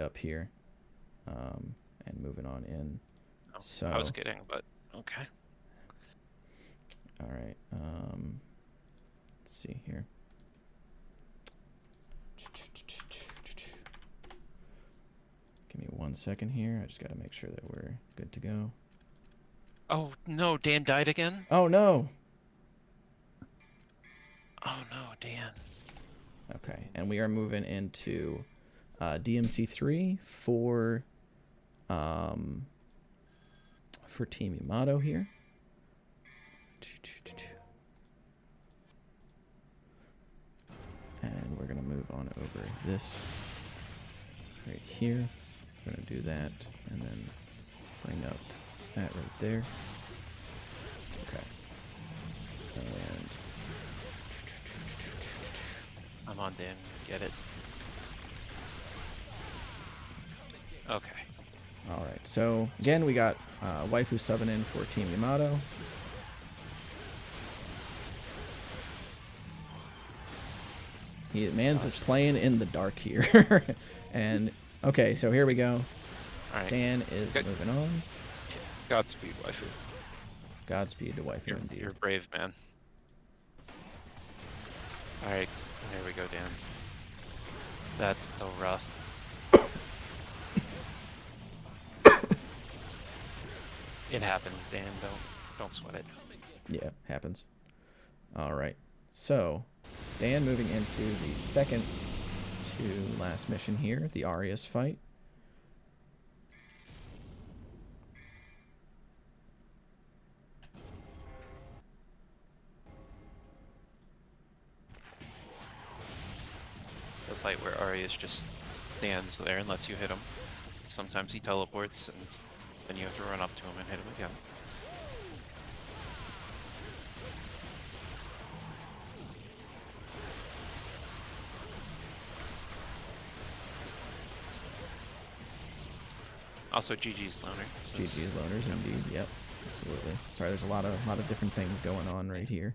up here, and moving on in. Oh, So I was kidding, but okay. all right. Let's see here. Give me 1 second here. I just got to make sure that we're good to go. Oh no, Dan died again? Oh no. Oh no, Dan. Okay, and we are moving into DMC3 for Team Yamato here. And we're gonna move on over this right here. We're gonna do that, and then bring up that right there. Okay. And I'm on Dan. Get it. Okay. all right. So again, we got Waifu subbing in for Team Yamato. Mans is playing in the dark here. And okay, so here we go. All right. Dan is moving on. Godspeed, Waifu. Godspeed to Waifu, indeed. You're a brave man. All right, there we go, Dan. That's so rough. It happened, Dan. Don't sweat it. Yeah, happens. All right. So, Dan moving into the second to last mission here, the Arius fight. The fight where Arius just stands there and lets you hit him. Sometimes he teleports, and then you have to run up to him and hit him again. Also, GG's loner. GG's loners, indeed. Yep, absolutely. Sorry, there's a lot of different things going on right here.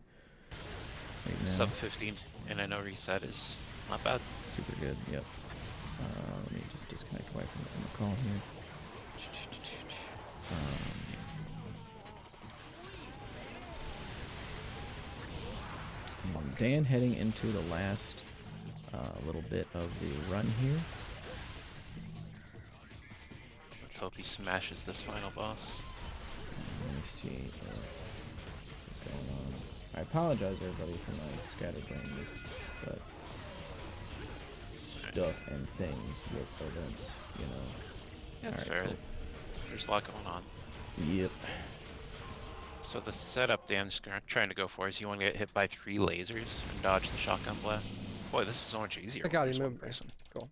Right now. Sub 15 and I know reset is not bad. Super good. Yep. Let me just disconnect away from the call here. Dan heading into the last little bit of the run here. Let's hope he smashes this final boss. Let me see if this is going on. I apologize, everybody, for my scatterbrainedness, but stuff and things with events, you know. Yeah, that's Alright, fair. cool. There's a lot going on. Yep. So the setup Dan's trying to go for is you want to get hit by 3 lasers and dodge the shotgun blast. Boy, this is so much easier. I got when him there's one moving. person. Cool.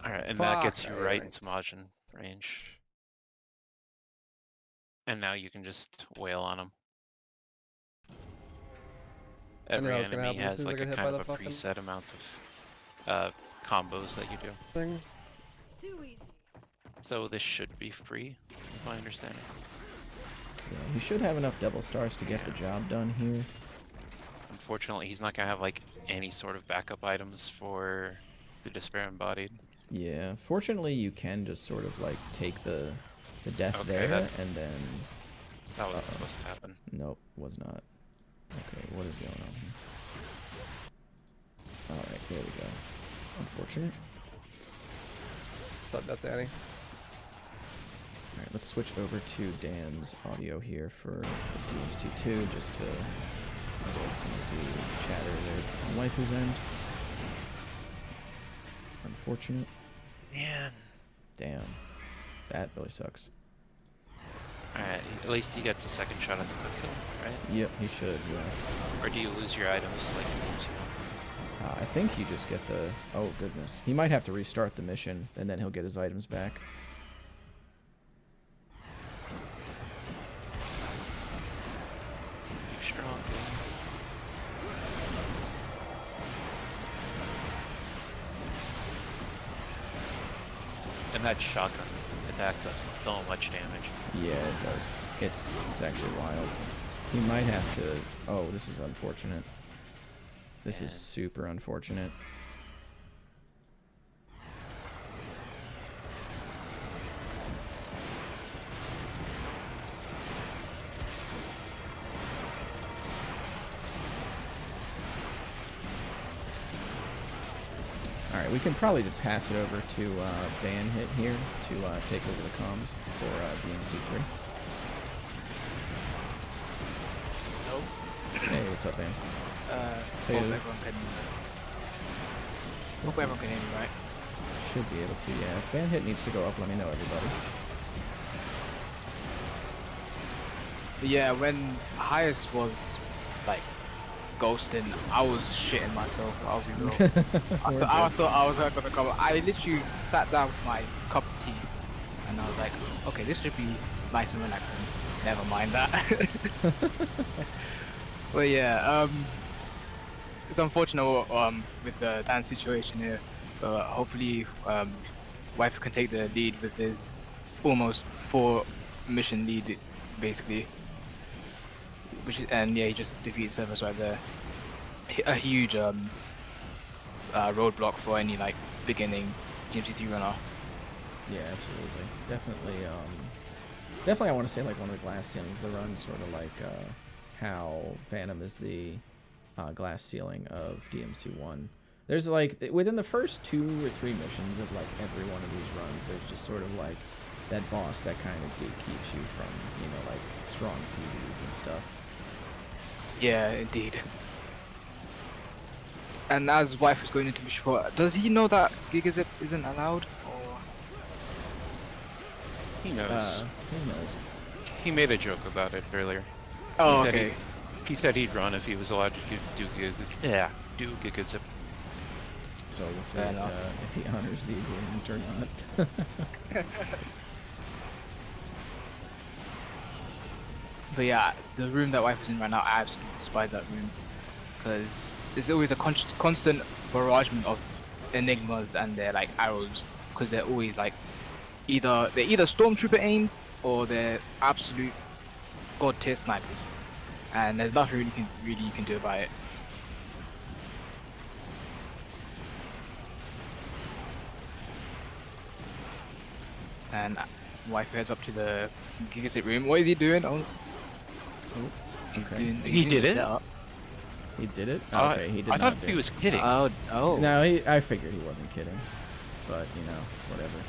Alright, and that gets you Fuck, right alright. into Majin range. And now you can just wail on him. I knew Every that was gonna enemy happen as has soon as I like got a hit by kind the of a fucking preset amount of combos that you do. thing. Too easy. So this should be free, if my understanding. Yeah, he should have enough double stars to get the job done here. Unfortunately, he's not gonna have like any sort of backup items for the Despair Embodied. Yeah, fortunately you can just sort of like take the death Okay, there, and then That wasn't supposed to happen. nope, was not. Okay, what is going on here? Alright, there we go. Unfortunate. What's up, Death Daddy? Alright, let's switch over to Dan's audio here for the DMC2 just to avoid some of the chatter there on Waifu's end. Unfortunate. Man. Damn. That really sucks. Alright, at least he gets a second shot at the quick kill, right? Yep, he should, yeah. Or do you lose your items like in games, I think you just get the... Oh, goodness. He might have to restart the mission, and then he'll get his items back. You're strong. And that shotgun attack does so much damage. Yeah, it does. It's actually wild. He might have to... Oh, this is unfortunate. This is super unfortunate. Alright, we can probably just pass it over to Ban Hit here to take over the comms for DMC3. Hello? Hey, what's up, Ban? Hope everyone can hear me, right? Should be able to, yeah. If Ban Hit needs to go up, let me know, everybody. But yeah, when highest was like ghosting, I was shitting myself. I'll be real. I thought I was not gonna come. I literally sat down with my cup of tea, and I was like, okay, this should be nice and relaxing. Never mind that. But yeah, it's unfortunate with the dance situation here. Hopefully, Waifu can take the lead with his almost 4 mission lead, basically. And yeah, he just defeated Service right there. A huge roadblock for any like beginning DMC3 runner. Yeah, absolutely. Definitely I want to say like one of the glass ceilings of the run, sort of like how Phantom is the glass ceiling of DMC1. There's like, within the first 2 or 3 missions of like every one of these runs, there's just sort of like that boss that kind of gatekeeps you from, you know, like strong Pvs and stuff. Yeah, indeed. And as Wife is going into mission 4, does he know that Gigazip isn't allowed? Or He knows. He knows. He made a joke about it earlier. oh, He said okay. He said he'd run if he was allowed to do Gigazip. So we'll see Fair enough. if he honors the agreement or not. But yeah, the room that Wife is in right now, I absolutely despise that room. Because there's always a constant barragement of enigmas and their like arrows. Because they're always like, they're either stormtrooper aimed or they're absolute god tier snipers. And there's nothing really you can do about it. And Wife heads up to the Gigazip room. What is he doing? Oh, he's okay. doing. He did it? setup. He did it? Okay, he did I not thought do he it. was kidding. Oh. No, I figured he wasn't kidding. But, you know, whatever.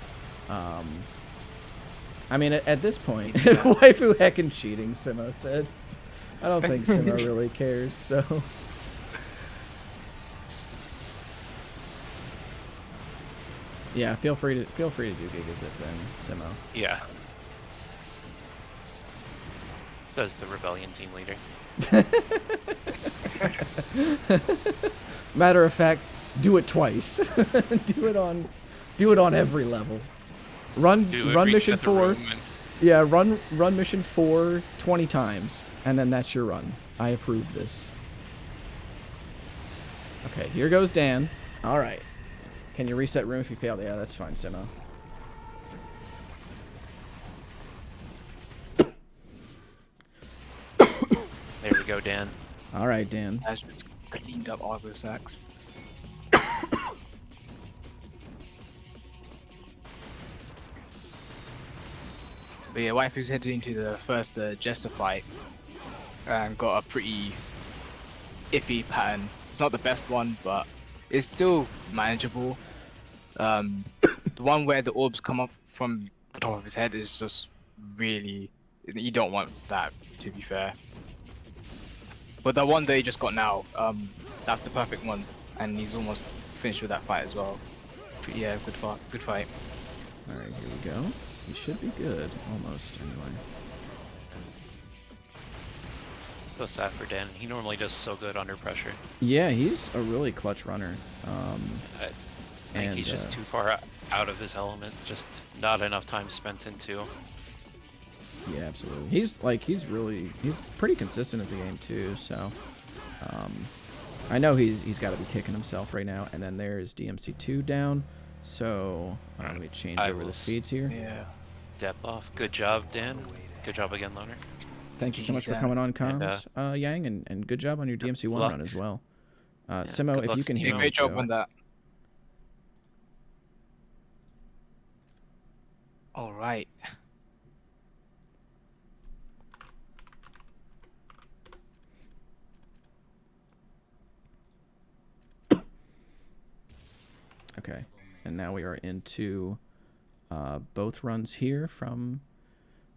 I mean, at this point, Waifu heckin' cheating, Simo said. I don't think Simo really cares, so... Yeah, feel free to do Gigazip then, Simo. Yeah. Says the rebellion team leader. Matter of fact, do it twice. do it on every level. Run mission 4. Yeah, run mission 4 20 times, and then that's your run. I approve this. Okay, here goes Dan. All right. Can you reset room if you failed? Yeah, that's fine, Simo. There we go, Dan. All right, Dan. Has just cleaned up all those sacks. But yeah, Waifu's headed into the first Jester fight and got a pretty iffy pattern. It's not the best one, but it's still manageable. The one where the orbs come off from the top of his head is just really... You don't want that, to be fair. But the one that he just got now, that's the perfect one, and he's almost finished with that fight as well. But yeah, good fight. All right, here we go. He should be good, almost, anyway. So sad for Dan. He normally does so good under pressure. Yeah, he's a really clutch runner. I think he's just too far out of his element. Just not enough time spent into. Yeah, absolutely. He's pretty consistent at the game too. So, I know he's got to be kicking himself right now. And then there's DMC2 down. So let me change over the feeds here. Yeah. Dep off. Good job, Dan. Good job again, Loner. Thank you so much for coming on comms, Yang, and good job on your DMC1 run as well. Simo, if you can hear me, great job on that. All right. Okay, and now we are into both runs here from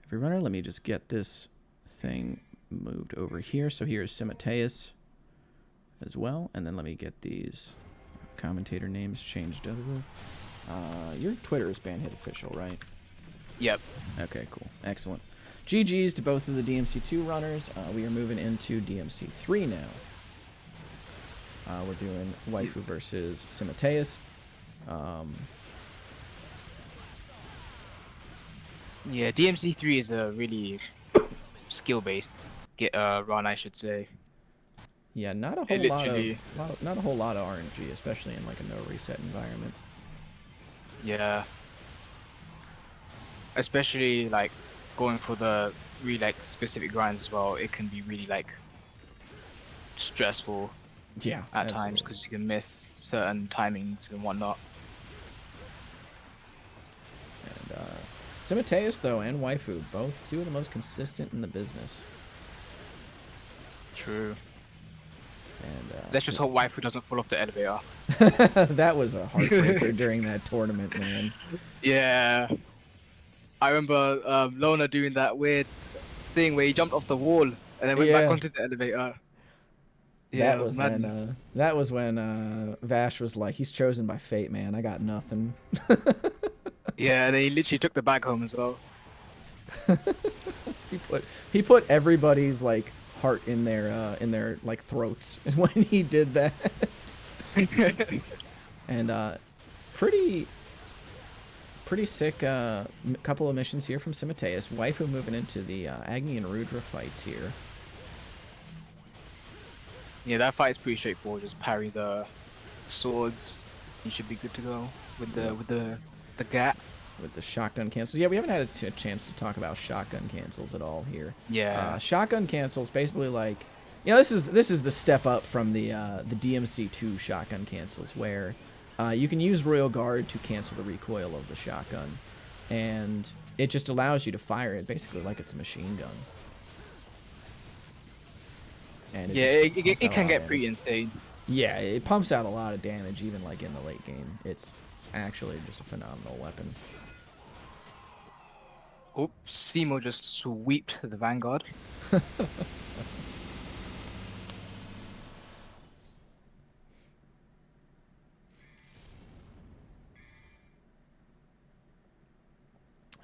every runner. Let me just get this thing moved over here. So here's Simoteus as well, and then let me get these commentator names changed over. Your Twitter is Bandhit official, right? Yep. Okay, cool, excellent. GG's to both of the DMC2 runners. We are moving into DMC3 now. We're doing Waifu versus Simoteus. Yeah, DMC3 is a really skill-based run, I should say. Yeah, not a It whole lot literally- of not a whole lot of RNG, especially in like a no reset environment. Yeah. Especially like going for the really like specific grinds as well. It can be really like stressful Yeah, at times because you can miss certain timings and whatnot. And Simoteus though and Waifu, both two of the most consistent in the business. True. And Let's just hope Waifu doesn't fall off the elevator. that was a heartbreaker during that tournament, man. Yeah. I remember Lona doing that weird thing where he jumped off the wall and then went back Yeah. onto the elevator. Yeah, that it was madness. when Vash was like, he's chosen by fate, man. I got nothing. Yeah, and he literally took the bag home as well. He put everybody's like heart in their like throats when he did that. And pretty sick couple of missions here from Simoteus. Waifu moving into the Agni and Rudra fights here. Yeah, that fight is pretty straightforward. Just parry the swords. You should be good to go with the gap. With the shotgun cancels. Yeah, we haven't had a chance to talk about shotgun cancels at all here. Yeah. Shotgun cancels basically like, you know, this is the step up from the DMC2 shotgun cancels where you can use Royal Guard to cancel the recoil of the shotgun, and it just allows you to fire it basically like it's a machine gun. And Yeah, it can get pretty insane. Yeah, it pumps out a lot of damage even like in the late game. It's actually just a phenomenal weapon. Oops, Simo just sweeped the Vanguard.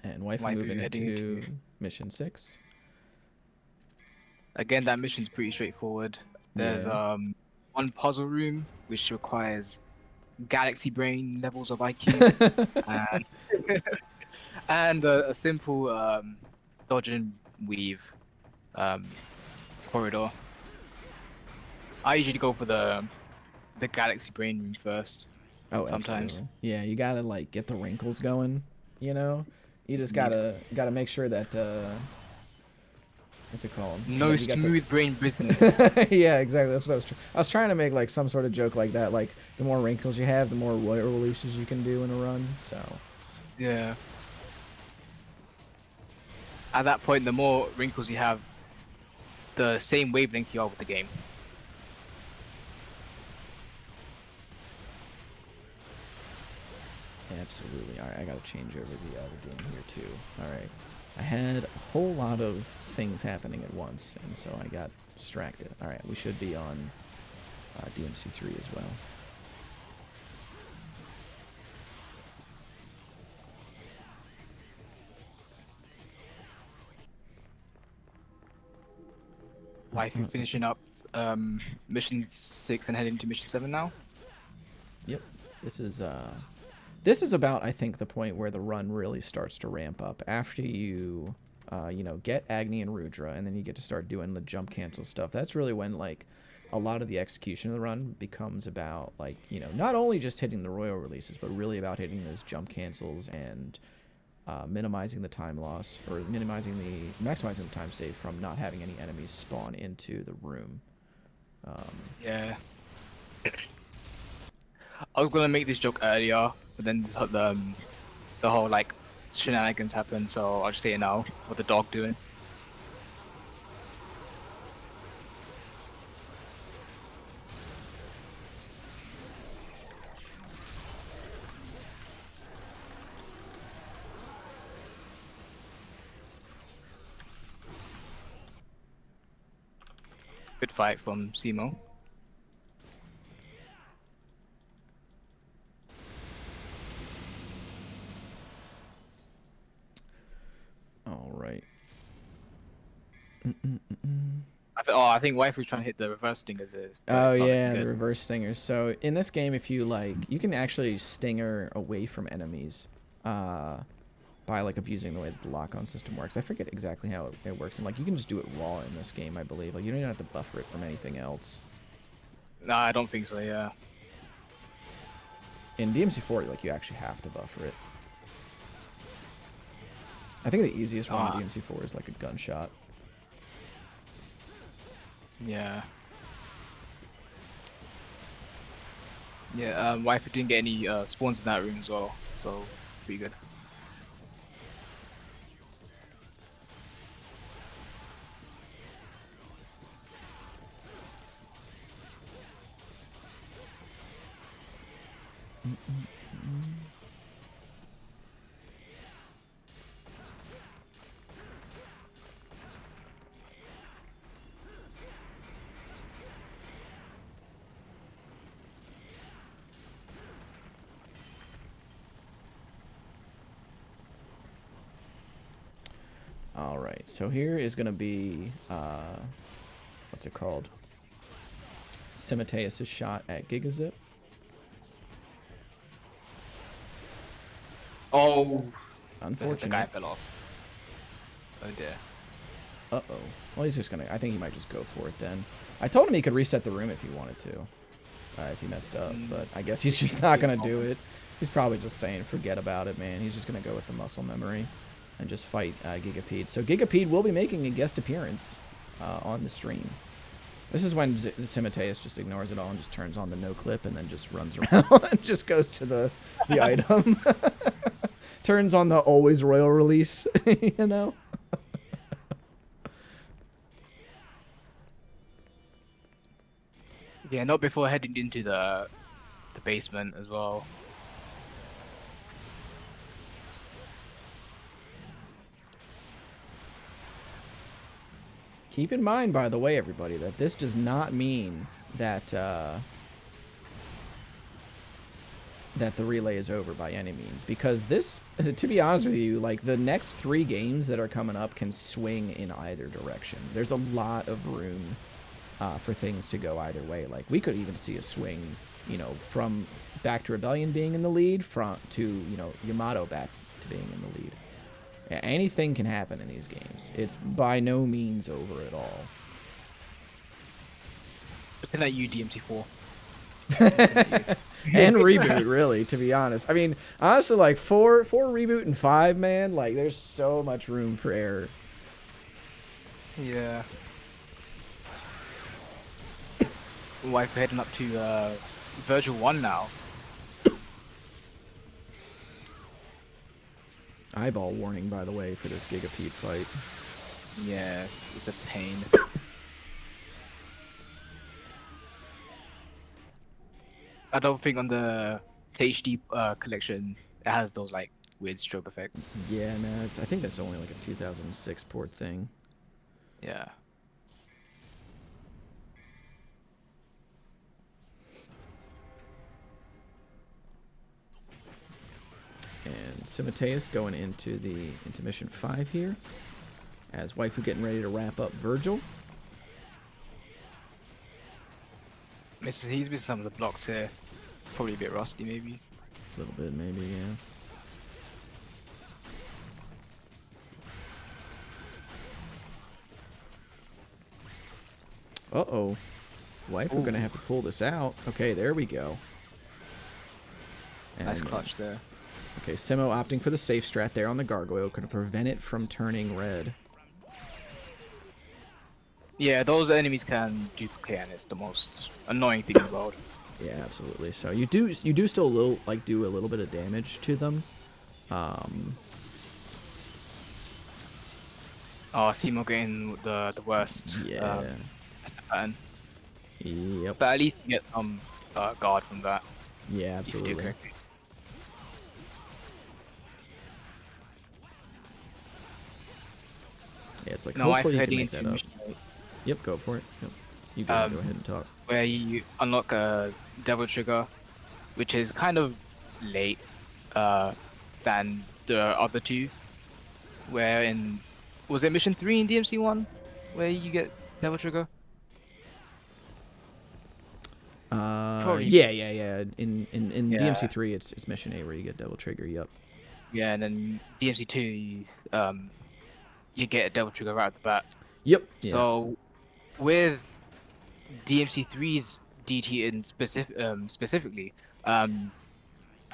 And Waifu Waifu moving heading into into- mission 6. Again, that mission's pretty straightforward. There's Yeah. one puzzle room which requires galaxy brain levels of IQ and a simple dodge and weave corridor. I usually go for the galaxy brain room first. Oh, Sometimes. absolutely. Yeah, you gotta like get the wrinkles going. You know, you just gotta make sure that what's it called? No That you got the- smooth brain business. Yeah, exactly. That's what I was trying to make like some sort of joke like that. Like the more wrinkles you have, the more royal releases you can do in a run. So Yeah. At that point, the more wrinkles you have, the same wavelength you are with the game. absolutely. All right, I gotta change over the other game here too. All right, I had a whole lot of things happening at once, and so I got distracted. All right, we should be on DMC3 as well. Waifu finishing up mission 6 and heading to mission 7 now. Yep. This is about, I think, the point where the run really starts to ramp up after you get Agni and Rudra, and then you get to start doing the jump cancel stuff. That's really when like a lot of the execution of the run becomes about like, not only just hitting the royal releases, but really about hitting those jump cancels and minimizing the time loss, or maximizing the time save from not having any enemies spawn into the room. Yeah. I was gonna make this joke earlier, but then the whole like shenanigans happened, so I'll just say it now. What the dog doing? good fight from Simo. All right. I think Waifu's trying to hit the reverse stingers. Oh yeah, the reverse stingers. So in this game, if you you can actually stinger away from enemies, by like abusing the way that the lock-on system works. I forget exactly how it works, and like you can just do it raw in this game, I believe. Like you don't even have to buffer it from anything else. Nah, I don't think so. Yeah. In DMC4, like you actually have to buffer it. I think the easiest one in DMC4 is like a gunshot. Yeah. Yeah, Waifu didn't get any spawns in that room as well, so pretty good. Alright, so here is going to be, what's it called? Simoteus' shot at Gigazip. Oh! Unfortunate. The guy fell off. Oh dear. Uh-oh. Well, he's just going to, I think he might just go for it then. I told him he could reset the room if he wanted to. If he messed up, but I guess he's just not going to do it. He's probably just saying, forget about it, man. He's just going to go with the muscle memory and just fight Gigapede. So Gigapede will be making a guest appearance on the stream. This is when Simoteus just ignores it all and just turns on the no clip and then just runs around and just goes to the item. Turns on the always royal release, you know? Yeah, not before heading into the basement as well. Keep in mind, by the way, everybody, that this does not mean that that the relay is over by any means. Because this, to be honest with you, like the next 3 games that are coming up can swing in either direction. There's a lot of room for things to go either way. Like we could even see a swing, you know, from back to Rebellion being in the lead, to, you know, Yamato back to being in the lead. Anything can happen in these games. It's by no means over at all. Looking at you, DMC4. And reboot, really, to be honest. I mean, honestly, like 4 reboot and 5, man, like there's so much room for error. Yeah. Wife heading up to Virgil 1 now. Eyeball warning, by the way, for this Gigapede fight. Yes, it's a pain. I don't think on the HD collection it has those like weird strobe effects. Yeah, no, I think that's only like a 2006 port thing. Yeah. And Simoteus going into mission 5 here, as Waifu getting ready to wrap up Virgil. He's missing some of the blocks here. Probably a bit rusty, maybe. A little bit, maybe, yeah. Uh-oh. Waifu gonna have to pull this out. Okay, there we go. And, nice clutch there. Okay, Simo opting for the safe strat there on the gargoyle, gonna prevent it from turning red. Yeah, those enemies can duplicate, and it's the most annoying thing in the world. Yeah, absolutely. So you do still do a little bit of damage to them. Oh, Simo getting the worst. Yeah. Pattern. Yep. But at least you get some guard from that. Yeah, absolutely. Yeah, it's like hopefully you can make that up. Yep, go for it. Yep. You go ahead and talk. where you unlock a Devil Trigger, which is kind of late than the other two. Where in was it Mission 3 in DMC1 where you get Devil Trigger? Probably. Yeah. In Yeah. DMC3, it's Mission A where you get Devil Trigger. Yep. Yeah, and then DMC2 you get a Devil Trigger right off the bat. Yep. Yeah. So with DMC3's DT in specifically,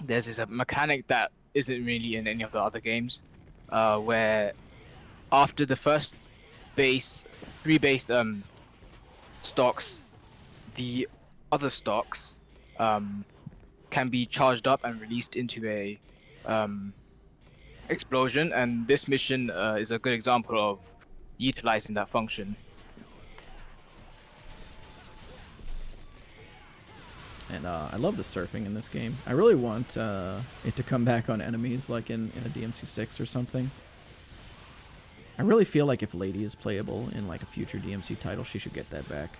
there's this mechanic that isn't really in any of the other games, where after the first three base stocks, the other stocks can be charged up and released into a explosion, and this mission is a good example of utilizing that function. And I love the surfing in this game. I really want it to come back on enemies like in a DMC6 or something. I really feel like if Lady is playable in like a future DMC title, she should get that back.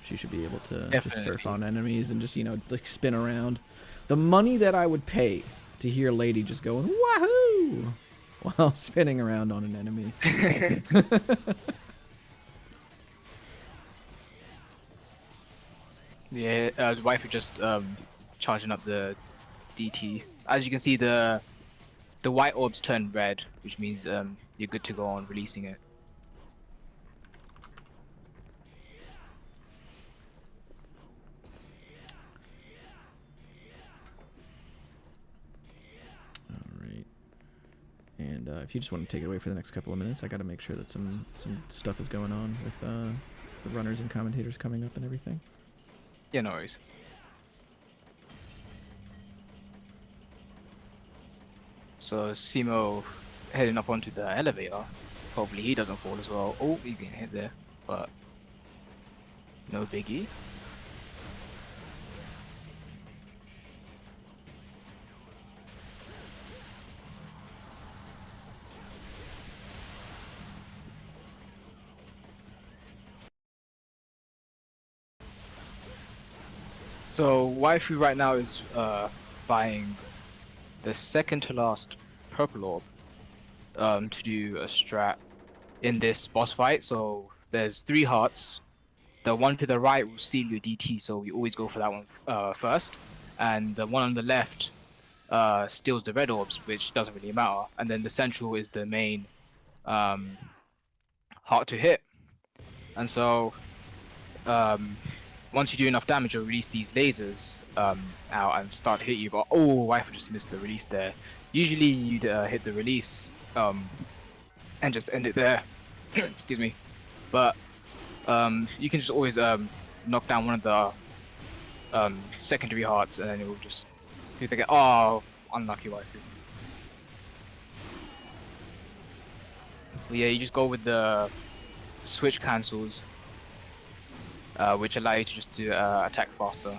She should be able to just surf on enemies and just, you know, like spin around. The money that I would pay to hear Lady just going wahoo while spinning around on an enemy. Yeah, the Waifu just charging up the DT. As you can see, the white orbs turn red, which means you're good to go on releasing it. Alright. And if you just want to take it away for the next couple of minutes, I got to make sure that some stuff is going on with the runners and commentators coming up and everything. Yeah, no worries. So Simo heading up onto the elevator. Hopefully he doesn't fall as well. Oh, he's getting hit there, but no biggie. So Waifu right now is buying the second to last purple orb to do a strat in this boss fight. So there's 3 hearts. The one to the right will steal your DT, so we always go for that one first. And the one on the left steals the red orbs, which doesn't really matter. And then the central is the main heart to hit. And so once you do enough damage, you'll release these lasers out and start to hit you. But oh, Waifu just missed the release there. Usually you'd hit the release and just end it there. Excuse me. But you can just always knock down one of the secondary hearts, and then it will just do the oh, unlucky Waifu. But yeah, you just go with the switch cancels. Which allow you to just to attack faster.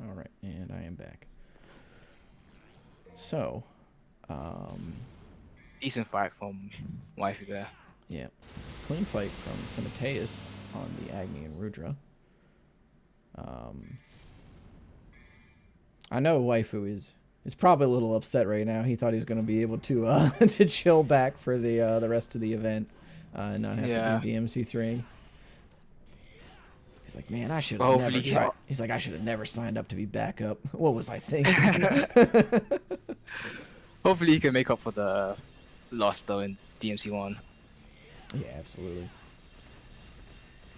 Alright, and I am back. So, decent fight from Waifu there. Yeah, clean fight from Simoteus on the Agni and Rudra. I know Waifu is probably a little upset right now. He thought he was going to be able to to chill back for the rest of the event. And not have to do DMC3. He's like, man, I should have never tried. He's like, I should have never signed up to be backup. What was I thinking? Hopefully you can make up for the loss though in DMC1. Yeah, absolutely.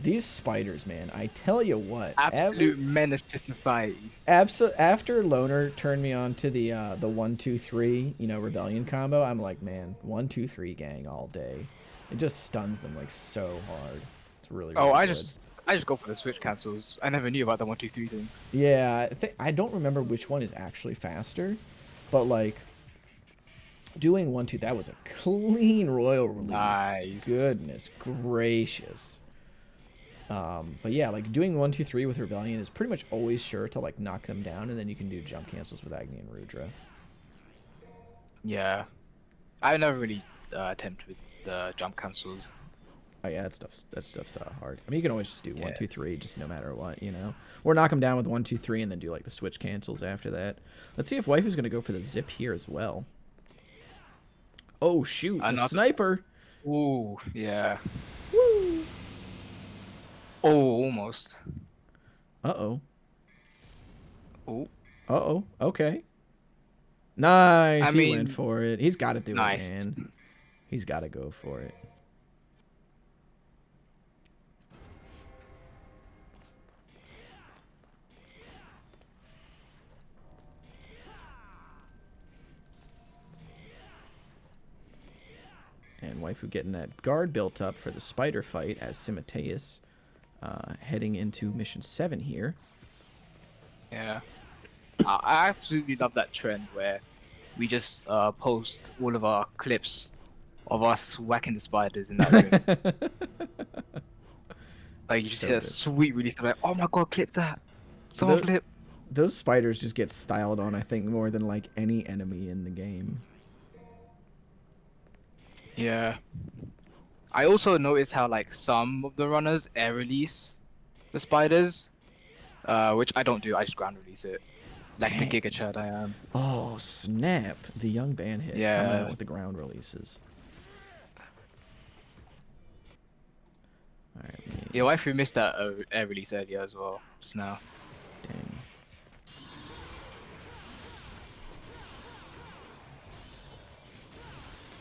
These spiders, man, I tell you what. Absolute menace to society. After Loner turned me on to the 1-2-3, you know, rebellion combo, I'm like, man, 1-2-3 gang all day. It just stuns them like so hard. It's really, really I good. just go for the switch cancels. I never knew about the 1-2-3 thing. Yeah, I don't remember which one is actually faster, but like doing 1-2, that was a clean royal release. Nice. Goodness gracious. But yeah, like doing 1-2-3 with Rebellion is pretty much always sure to like knock them down, and then you can do jump cancels with Agni and Rudra. Yeah, I never really attempted with the jump cancels. Oh yeah, that stuff's hard. I mean, you can always just do Yeah. 1, 2, 3, just no matter what, you know, or knock him down with 1, 2, 3, and then do like the switch cancels after that. Let's see if Waifu's gonna go for the zip here as well. Oh shoot, the Another- sniper! Ooh, yeah. Woo! Oh, almost. Uh oh. Oh, Uh oh. Okay. Nice. I He mean, went for it. He's got to do nice. it, man. He's got to go for it. And Waifu getting that guard built up for the spider fight as Simoteus heading into mission 7 here. Yeah. I absolutely love that trend where we just post all of our clips of us whacking the spiders in that room. Like you just So hear a good. sweet release of like, oh my god, clip that. Someone The- clip. Those spiders just get styled on, I think, more than like any enemy in the game. Yeah. I also noticed how like some of the runners air release the spiders, which I don't do. I just ground release it, like the Giga Chad I am. Oh, snap. The young band hit coming Yeah. out with the ground releases. Alright, Yeah, Waifu missed that air release earlier as well, just now. dang.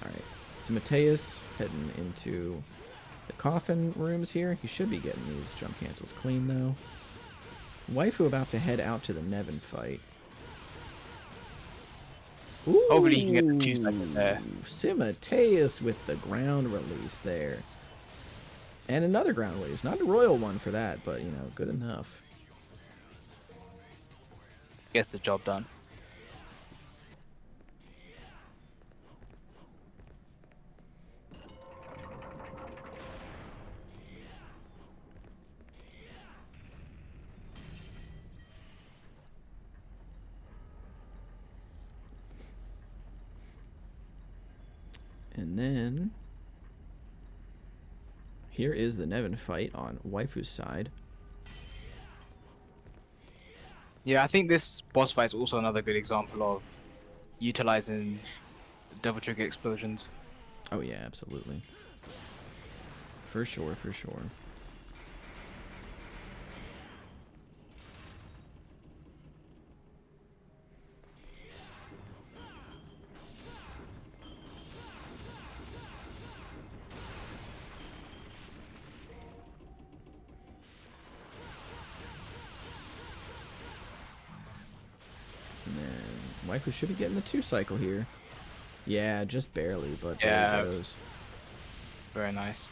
Alright, so Mateus heading into the coffin rooms here. He should be getting these jump cancels clean, though. Waifu about to head out to the Nevin fight. Ooh, Hopefully he can get the 2 seconds there. Simoteus with the ground release there. And another ground release. Not a royal one for that, but, you know, good enough. Gets the job done. And then here is the Nevin fight on Waifu's side. Yeah, I think this boss fight is also another good example of utilizing double trigger explosions. Oh yeah, absolutely. For sure, for sure. And then Waifu should be getting the 2 cycle here. Yeah, just barely, but Yeah. there it goes. Very nice.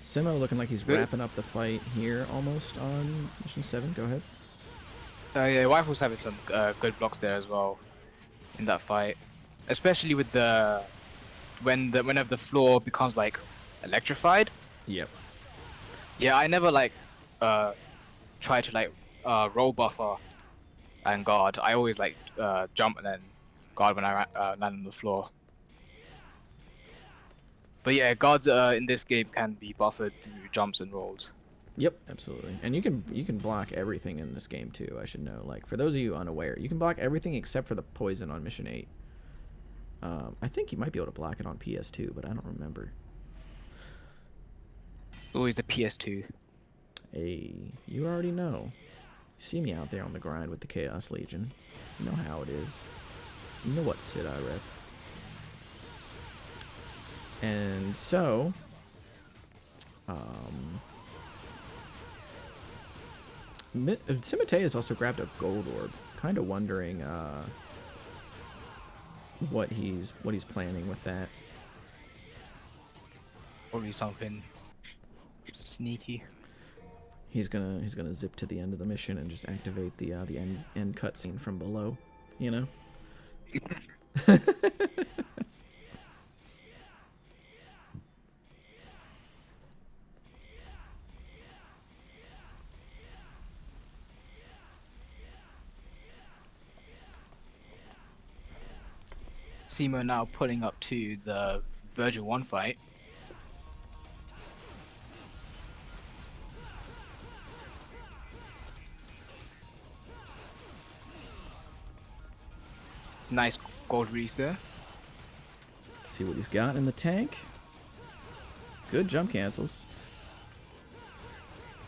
Simo looking like he's Good. wrapping up the fight here almost on mission 7. Go ahead. Yeah, Waifu's having some good blocks there as well in that fight, especially with the whenever the floor becomes like electrified. Yep. Yeah, I never like try to like roll buffer and guard. I always like jump and then guard when I land on the floor. But yeah, guards in this game can be buffered through jumps and rolls. Yep, absolutely. And you can block everything in this game too, I should know. Like, for those of you unaware, you can block everything except for the poison on mission 8. I think you might be able to block it on PS2, but I don't remember. Always the PS2. Hey, you already know. You see me out there on the grind with the Chaos Legion. You know how it is. You know what Sid I rep. And so, Simoteus also grabbed a gold orb. Kind of wondering what he's planning with that. Probably something sneaky. He's gonna zip to the end of the mission and just activate the end cutscene from below. You know. Simo now pulling up to the Virgil 1 fight. Nice gold release there. See what he's got in the tank. Good jump cancels.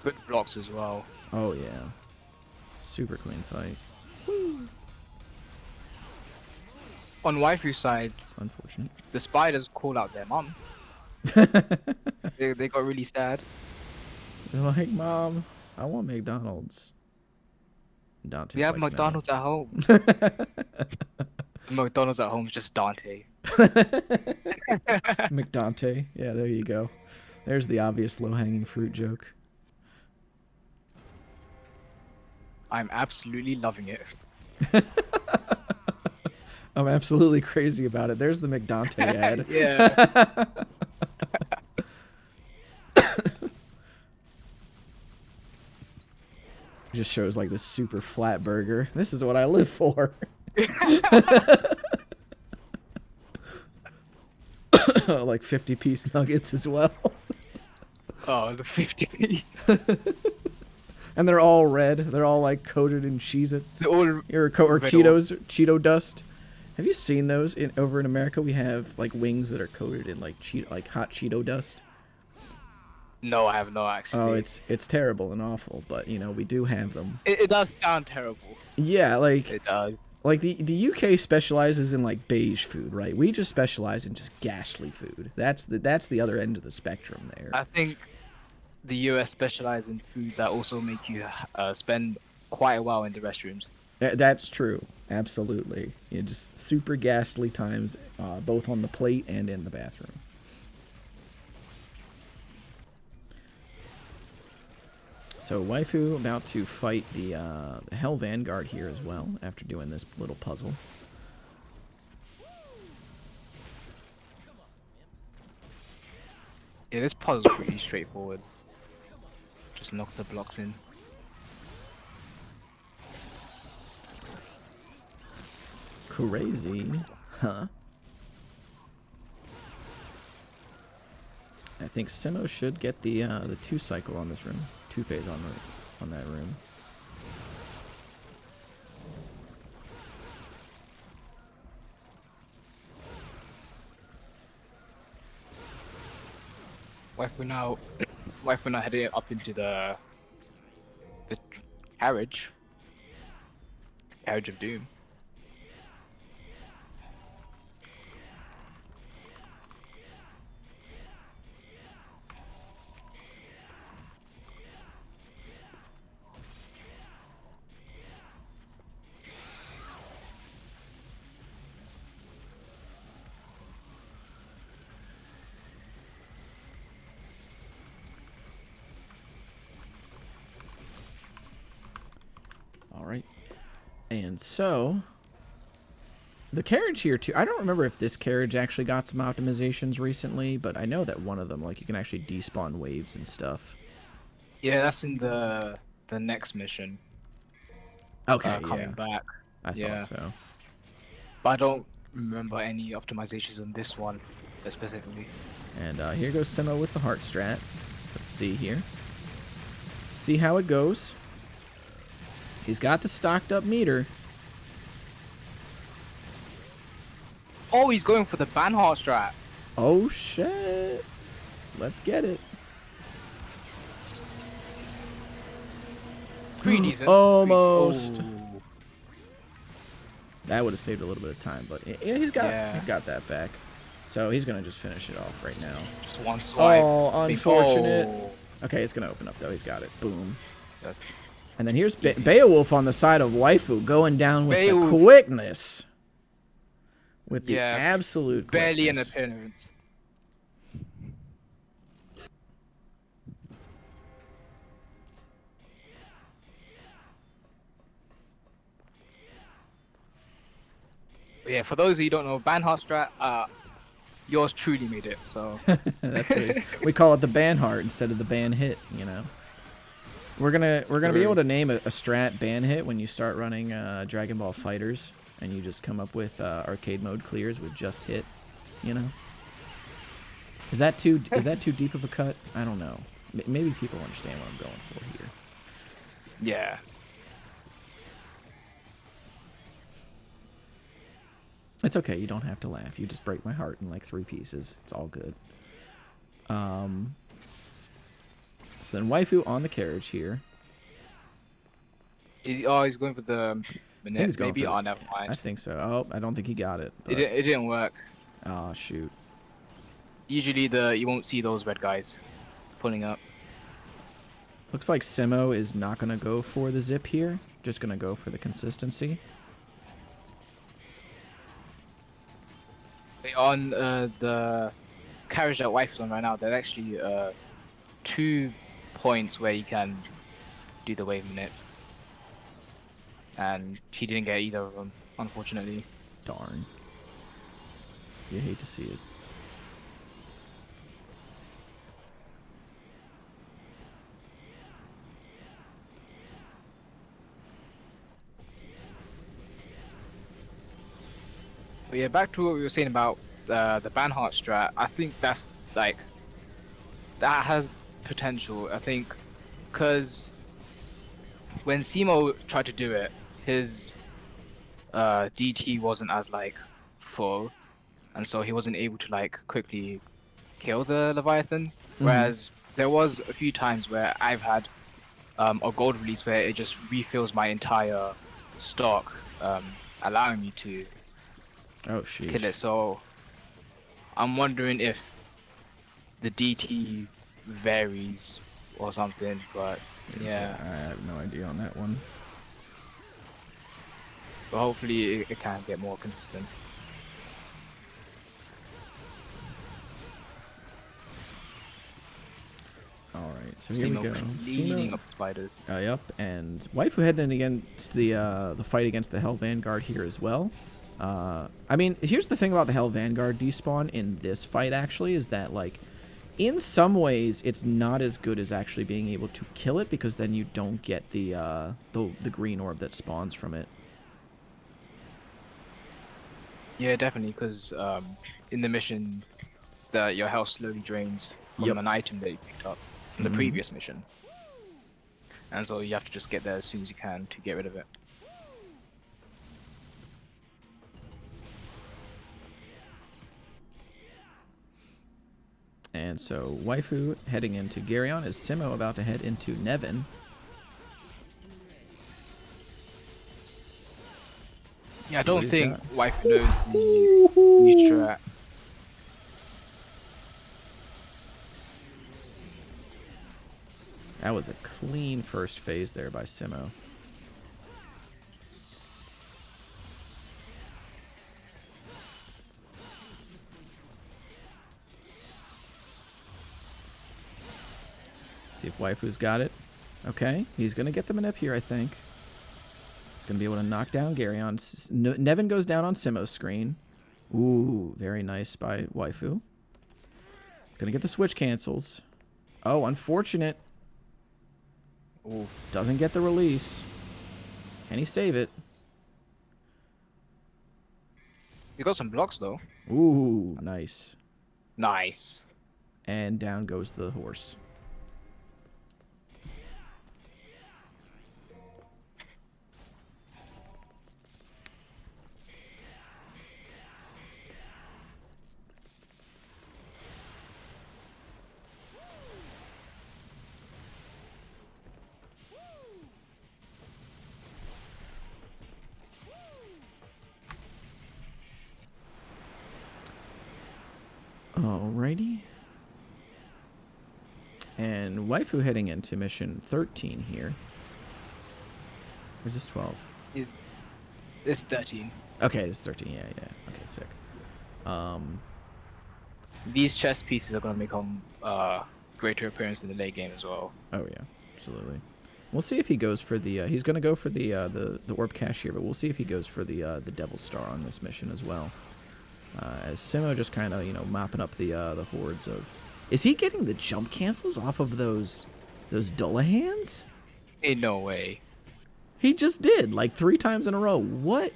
Good blocks as well. Oh yeah. Super clean fight. On Waifu's side, Unfortunate. the spiders call out their mom. They got really sad. They're like, Mom, I want McDonald's. Dante's We have like, McDonald's at home. McDonald's at home is just Dante. McDante. Yeah, there you go. There's the obvious low-hanging fruit joke. I'm absolutely loving it. I'm absolutely crazy about it. There's the McDante ad. Yeah. Just shows like this super flat burger. This is what I live for. Like 50-piece nuggets as well. Oh, the 50 piece. And they're all red. They're all like coated in Cheez-Its. They're all Or red Cheetos, Cheeto dust. Have you seen those? Over in America, we have like wings that are coated in like hot Cheeto dust. No, I have not actually. Oh, it's terrible and awful, but you know we do have them. It does sound terrible. Yeah, like It does. like the UK specializes in like beige food, right? We just specialize in just ghastly food. That's the other end of the spectrum there. I think the US specialize in foods that also make you spend quite a while in the restrooms. That's true. Absolutely. Yeah, just super ghastly times, both on the plate and in the bathroom. So Waifu about to fight the Hell Vanguard here as well after doing this little puzzle. Yeah, this puzzle's pretty straightforward. Just knock the blocks in. Crazy, huh? I think Simo should get the 2 cycle on this room, 2 phase on that room. Waifu now heading up into the carriage of doom. All right. And so the carriage here too. I don't remember if this carriage actually got some optimizations recently, but I know that one of them, like, you can actually despawn waves and stuff. Yeah, that's in the next mission. Okay, coming back. I Yeah. thought so. But I don't remember any optimizations on this one specifically. And here goes Simo with the heart strat. Let's see here. See how it goes. He's got the stocked up meter. Oh, he's going for the Banhart strat. Oh shit. Let's get it. Pretty decent. Almost. Oh. That would have saved a little bit of time, but yeah, he's got that back. So he's gonna just finish it off right now. Just one swipe. Oh, unfortunate. Oh. Okay, it's gonna open up though. He's got it. Boom. That- And then here's Beowulf on the side of Waifu going down with Beowulf. the quickness. With the Yeah, absolute quickness. Barely an appearance. But yeah, for those of you who don't know, Banhart strat, yours truly made it. So That's what it is. We call it the ban heart instead of the ban hit, you know. We're gonna be able to name a strat ban hit when you start running Dragon Ball Fighters and you just come up with arcade mode clears with just hit, you know. Is that too deep of a cut? I don't know. Maybe people understand what I'm going for here. yeah. It's okay. You don't have to laugh. You just break my heart in like 3 pieces. It's all good. So then Waifu on the carriage here. Oh, he's going for the I think he's going maybe. for the- Oh, never mind. I think so. Oh, I don't think he got it. But... It didn't work. Oh, shoot. Usually you won't see those red guys pulling up. Looks like Simo is not going to go for the zip here. Just going to go for the consistency. On the carriage that Waifu's on right now, there's actually 2 points where you can do the wave minute. And he didn't get either of them, unfortunately. Darn. You hate to see it. But yeah, back to what we were saying about the Banhart strat. I think that's like that has potential. I think because when Simo tried to do it, his DT wasn't as like full, and so he wasn't able to like quickly kill the Leviathan. Whereas there was a few times where I've had a gold release where it just refills my entire stock, allowing me to Oh, sheesh. kill it. So I'm wondering if the DT varies or something, but yeah. I have no idea on that one. But hopefully it can get more consistent. Alright, so here we go. Cleaning up the spiders. Yep, and Waifu heading against the fight against the Hell Vanguard here as well. I mean, here's the thing about the Hell Vanguard despawn in this fight, actually, is that, like, in some ways, it's not as good as actually being able to kill it, because then you don't get the green orb that spawns from it. Yeah, definitely, because in the mission, your health slowly drains from an item that you picked up from the previous mission. And so you have to just get there as soon as you can to get rid of it. And so Waifu heading into Garyon is Simo about to head into Nevin. Yeah, I So don't he's think got- Waifu knows the new strat. That was a clean first phase there by Simo. See if Waifu's got it. Okay, he's going to get the manip here, I think. He's going to be able to knock down Garyon. Nevin goes down on Simo's screen. Ooh, very nice by Waifu. He's going to get the switch cancels. Oh, unfortunate. Ooh. Doesn't get the release. Can he save it? You got some blocks though. Ooh, nice. Nice. And down goes the horse. Alrighty. And Waifu heading into mission 13 here. Or is this 12? It's 13. Okay, it's 13. Yeah. Okay, sick. These chess pieces are going to become greater appearance in the late game as well. Oh yeah, absolutely. We'll see if he goes for the. He's going to go for the orb cache here, but we'll see if he goes for the Devil Star on this mission as well. As Simo just kind of mopping up the hordes of. Is he getting the jump cancels off of those Dullahans? In no way. He just did like 3 times in a row. What?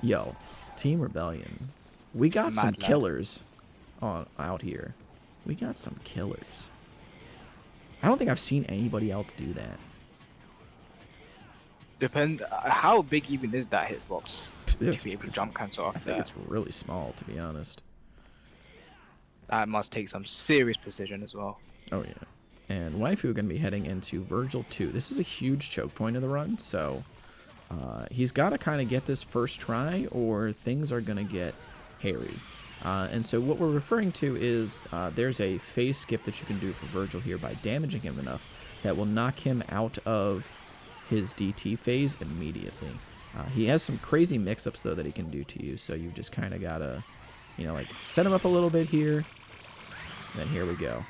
Yo, Team Rebellion, we got some Mad lad. killers out here. We got some killers. I don't think I've seen anybody else do that. How big even is that hitbox? to be able to jump cancel off I think that. it's really small, to be honest. That must take some serious precision as well. Oh, yeah. And Waifu going to be heading into Virgil 2. This is a huge choke point of the run, so he's got to kind of get this first try, or things are going to get hairy. And so what we're referring to is there's a phase skip that you can do for Virgil here by damaging him enough that will knock him out of his DT phase immediately. He has some crazy mix-ups, though, that he can do to you, so you just kind of got to, you know, like, set him up a little bit here. Then here we go.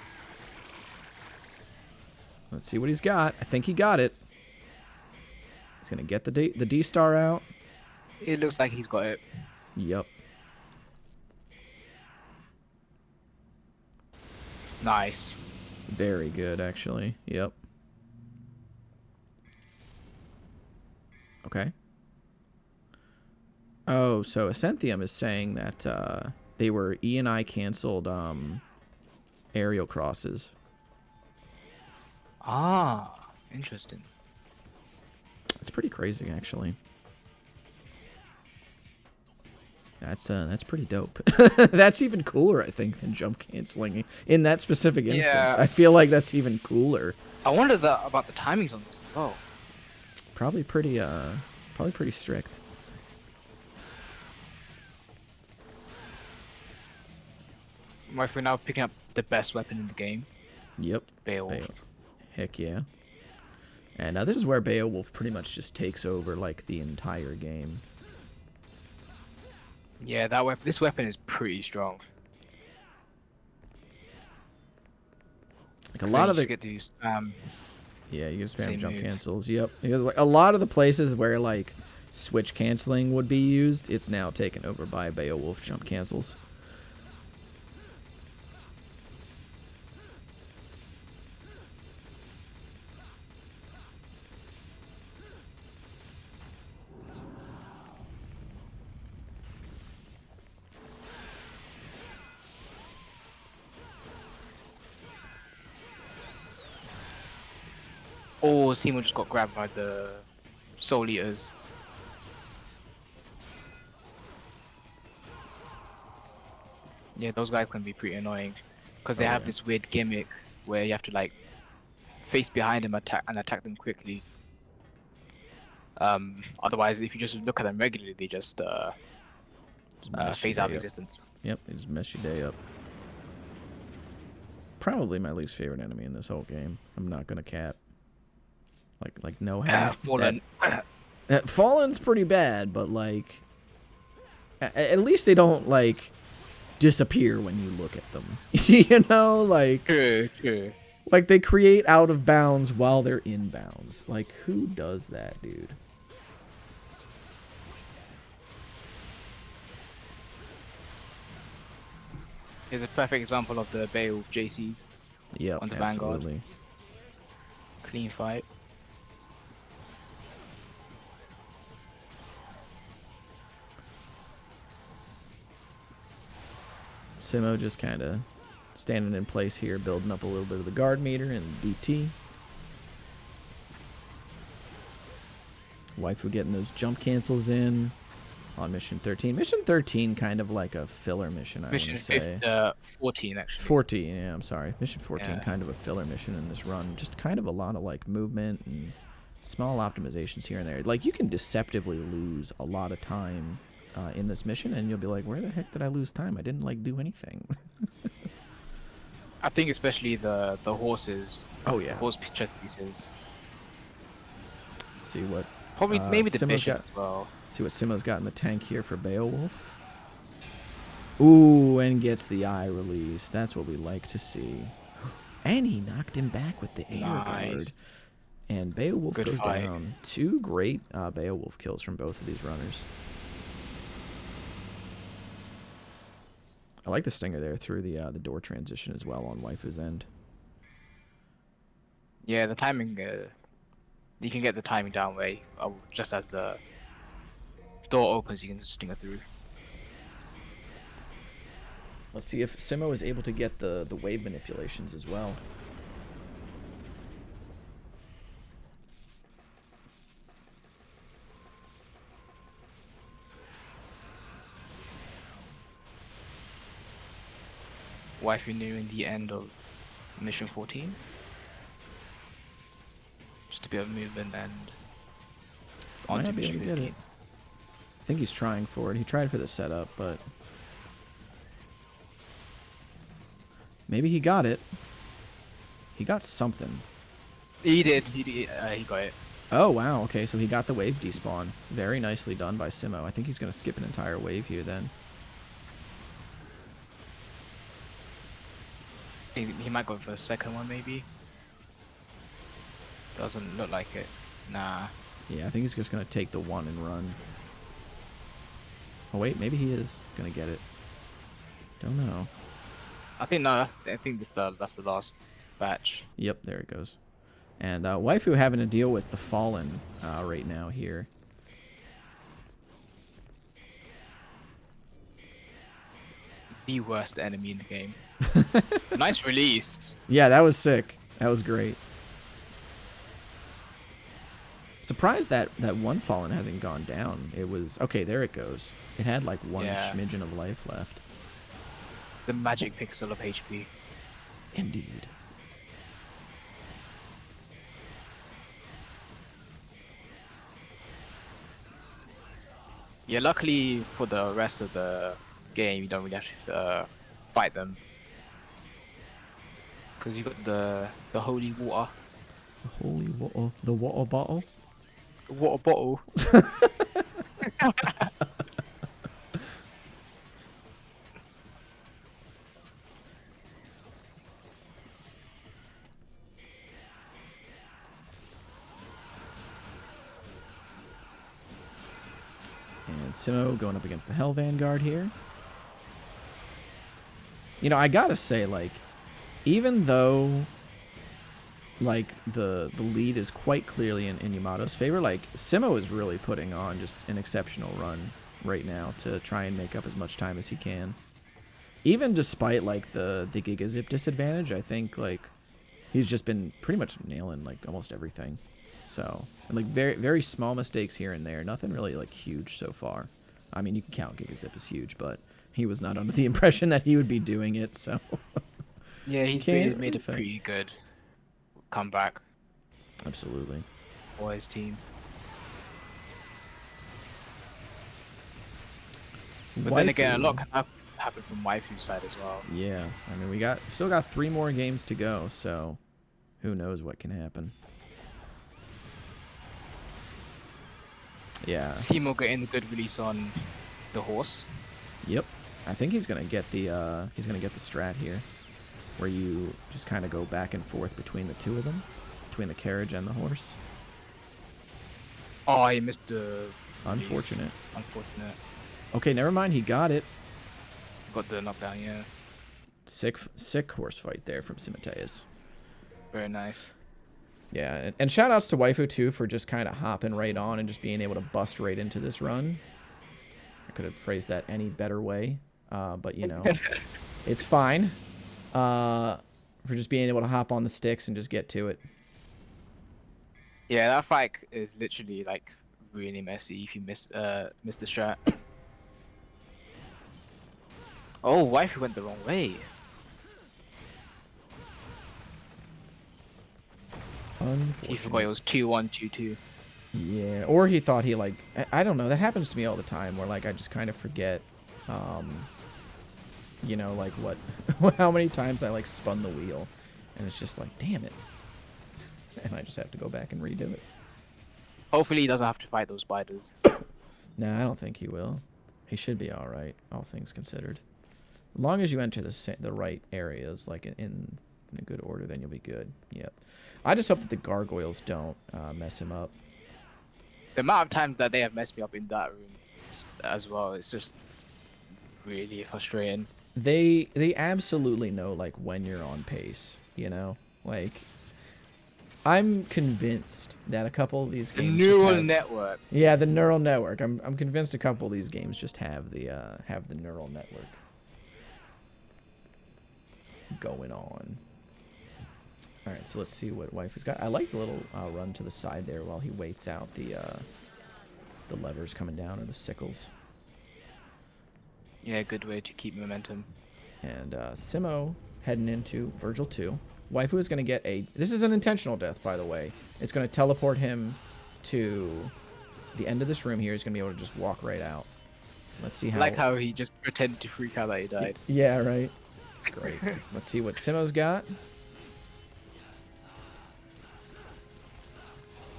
Let's see what he's got. I think he got it. He's going to get the D-star out. It looks like he's got it. Yep. Nice. Very good, actually. Yep. Okay. Oh, so Ascenthium is saying that they were E&I canceled aerial crosses. Ah, interesting. It's pretty crazy, actually. That's pretty dope. That's even cooler, I think, than jump canceling in that specific instance. Yeah. I feel like that's even cooler. I wonder about the timings on this as well. Probably pretty strict. If we're now picking up the best weapon in the game, Yep. Beowulf. Heck yeah. And this is where Beowulf pretty much just takes over like the entire game. Yeah, this weapon is pretty strong. Like a lot of the get to spam. Yeah, you can spam Same jump move. cancels. Yep. Because like a lot of the places where like switch canceling would be used, it's now taken over by Beowulf jump cancels. Oh, Simo just got grabbed by the Soul Eaters. Yeah, those guys can be pretty annoying because they have this weird gimmick where you have to like face behind them and attack them quickly. Otherwise, if you just look at them regularly, they just mess phase your out day of up. existence. Yep, they just mess your day up. Probably my least favorite enemy in this whole game. I'm not gonna cap. Like no hat. Fallen. Fallen's pretty bad, but like at least they don't like disappear when you look at them. You know, like True. like they create out of bounds while they're in bounds. Like who does that, dude? Here's a perfect example of the Beowulf JCs. Yep, On the Vanguard. absolutely. Clean fight. Simo just kind of standing in place here, building up a little bit of the guard meter and DT. Waifu getting those jump cancels in on mission 13. Mission 13 kind of like a filler mission, I want to say. 14 actually. 14, yeah, I'm sorry. Mission 14 Yeah. kind of a filler mission in this run. Just kind of a lot of like movement and small optimizations here and there. Like you can deceptively lose a lot of time in this mission and you'll be like, where the heck did I lose time? I didn't like do anything. I think especially the horses. Oh yeah. Horse chest pieces. Let's see what Probably maybe the Simo's bishop got- as well. See what Simo's got in the tank here for Beowulf. Ooh, and gets the eye release. That's what we like to see. And he knocked him back with the air guard. Nice. And Beowulf Good goes fight. down. Two great Beowulf kills from both of these runners. I like the stinger there through the door transition as well on Waifu's end. Yeah, the timing. You can get the timing down way. Just as the door opens, you can stinger through. Let's see if Simo is able to get the wave manipulations as well. Waifu nearing the end of mission 14. Just a bit of movement and Might onto not be able mission to get 15. it. I think he's trying for it. He tried for the setup, but maybe he got it. He got something. He did. He got it. Oh, wow. Okay, so he got the wave despawn. Very nicely done by Simo. I think he's going to skip an entire wave here then. He might go for the second one, maybe. Doesn't look like it. Nah. Yeah, I think he's just going to take the one and run. Oh, wait. Maybe he is going to get it. Don't know. I think no. I think that's the last batch. Yep, there it goes. And Waifu having to deal with the Fallen right now here. The worst enemy in the game. Nice release. Yeah, that was sick. That was great. Surprised that one Fallen hasn't gone down. It was... Okay, there it goes. It had like one smidgen of life left. The magic pixel of HP. Indeed. Yeah, luckily for the rest of the game, you don't really have to fight them. Because you got the holy water. The holy water. The water bottle. The water bottle. And Simo going up against the Hell Vanguard here. You know, I gotta say, like, even though, like, the lead is quite clearly in Yamato's favor, like, Simo is really putting on just an exceptional run right now to try and make up as much time as he can. Even despite, like, the Giga Zip disadvantage, I think, like, he's just been pretty much nailing, like, almost everything. So, and, like, very, very small mistakes here and there. Nothing really, like, huge so far. I mean, you can count Giga Zip as huge, but he was not under the impression that he would be doing it, so... Yeah, he's made a pretty good comeback Absolutely. for his team. But then again, a lot can happen from Waifu's side as well. Yeah, I mean, we still got 3 more games to go, so who knows what can happen. Yeah. Simo getting the good release on the horse. Yep. I think he's gonna get the strat here, where you just kind of go back and forth between the two of them, between the carriage and the horse. Oh, he missed the... Unfortunate. Unfortunate. Okay, never mind. He got it. Got the knockdown, yeah. Sick horse fight there from Simoteus. Very nice. Yeah, and shout outs to Waifu too for just kind of hopping right on and just being able to bust right into this run. I could have phrased that any better way, but you know, it's fine. For just being able to hop on the sticks and just get to it. Yeah, that fight is literally like really messy if you miss the strat. Oh, Waifu went the wrong way. He forgot it was 2-1, 2-2. Yeah, or he thought he, like, I don't know, that happens to me all the time, where, like, I just kind of forget, you know, like, how many times I, like, spun the wheel, and it's just like, damn it, and I just have to go back and redo it. Hopefully he doesn't have to fight those spiders. Nah, I don't think he will. He should be alright, all things considered. As long as you enter the right areas, like, in a good order, then you'll be good. Yep. I just hope that the gargoyles don't mess him up. The amount of times that they have messed me up in that room as well, it's just really frustrating. They absolutely know, like, when you're on pace, you know? Like, I'm convinced that a couple of these games The neural network. Yeah, the neural network. I'm convinced a couple of these games just have the neural network going on. Alright, so let's see what Waifu's got. I like the little run to the side there while he waits out the levers coming down, or the sickles. Yeah, good way to keep momentum. And Simo heading into Virgil 2. Waifu is going to get a... This is an intentional death, by the way. It's going to teleport him to the end of this room here. He's going to be able to just walk right out. Let's see how... I like how he just pretended to freak out that he died. Yeah, right. It's great. Let's see what Simo's got.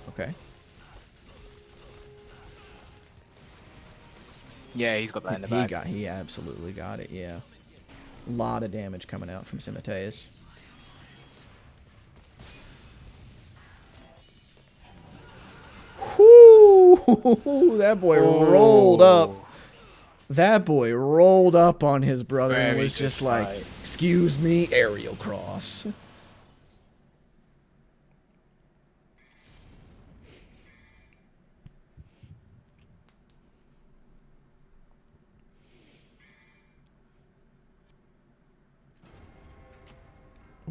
Okay. Yeah, he's got that in the back. He absolutely got it, yeah. A lot of damage coming out from Simoteus. Whoo! That boy rolled up. That boy rolled up on his brother and was just like, excuse me, aerial cross.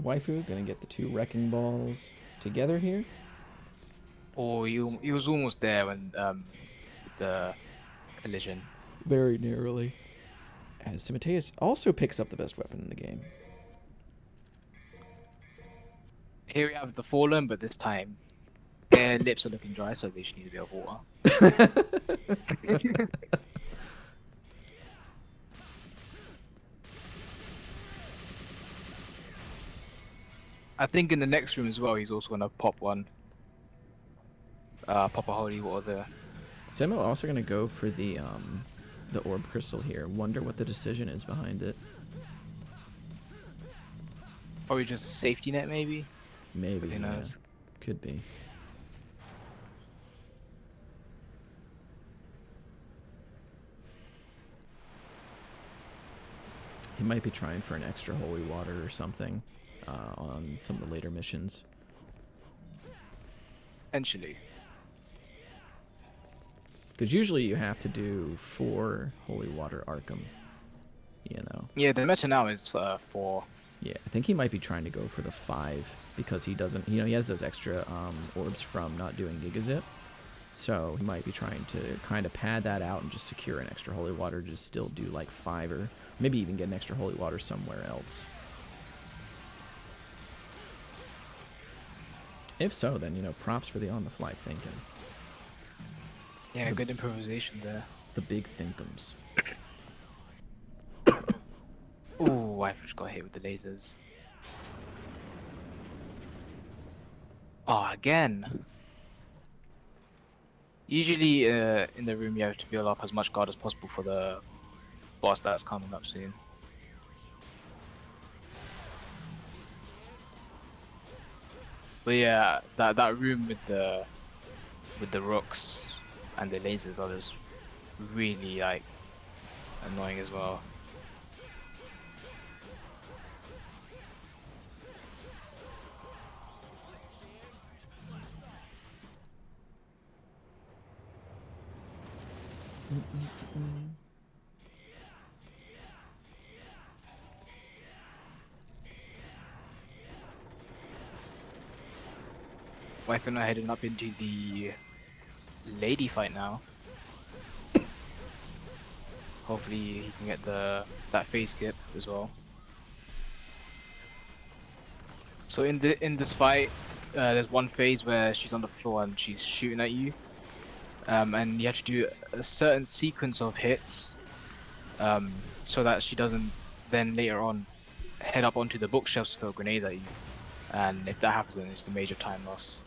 Waifu gonna get the 2 wrecking balls together here. Oh, he was almost there when the collision. Very narrowly. As Simoteus also picks up the best weapon in the game. Here we have the Fallen, but this time their lips are looking dry, so they just need a bit of water. I think in the next room as well, he's also gonna pop one. Pop a holy water there. Simo also gonna go for the orb crystal here. Wonder what the decision is behind it. Probably just a safety net, maybe. Maybe. Who knows? Yeah. Could be. He might be trying for an extra holy water or something on some of the later missions. Potentially. Because usually you have to do 4 holy water Arkham. You know. Yeah, the meta now is 4. Yeah, I think he might be trying to go for the 5 because he doesn't, you know, he has those extra orbs from not doing Gigazip. So he might be trying to kind of pad that out and just secure an extra holy water, just still do like 5 or maybe even get an extra holy water somewhere else. If so, then, you know, props for the on-the-fly thinking. Yeah, good improvisation there. The big thinkums. Ooh, I just got hit with the lasers. Oh, again. Usually in the room you have to build up as much guard as possible for the boss that's coming up soon. But yeah, that room with the rocks and the lasers are just really like annoying as well. Waifu are heading up into the lady fight now. Hopefully he can get that phase skip as well. So in this fight, there's one phase where she's on the floor and she's shooting at you, and you have to do a certain sequence of hits, so that she doesn't then later on head up onto the bookshelves to throw grenades at you. And if that happens, then it's a major time loss.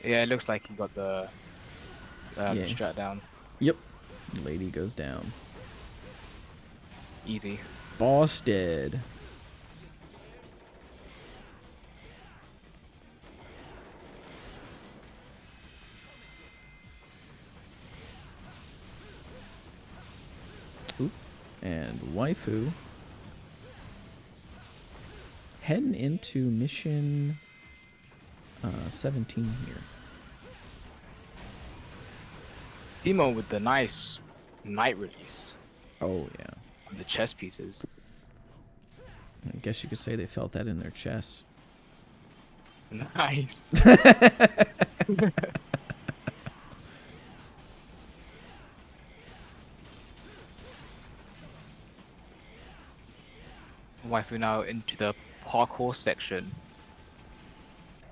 Yeah, it looks like he got the strat down. Yep. Lady goes down. Easy. Boss dead. Oop. And Waifu heading into mission 17 here. Emo with the nice night release Oh, yeah. of the chess pieces. I guess you could say they felt that in their chests. Nice. Waifu now into the parkour section,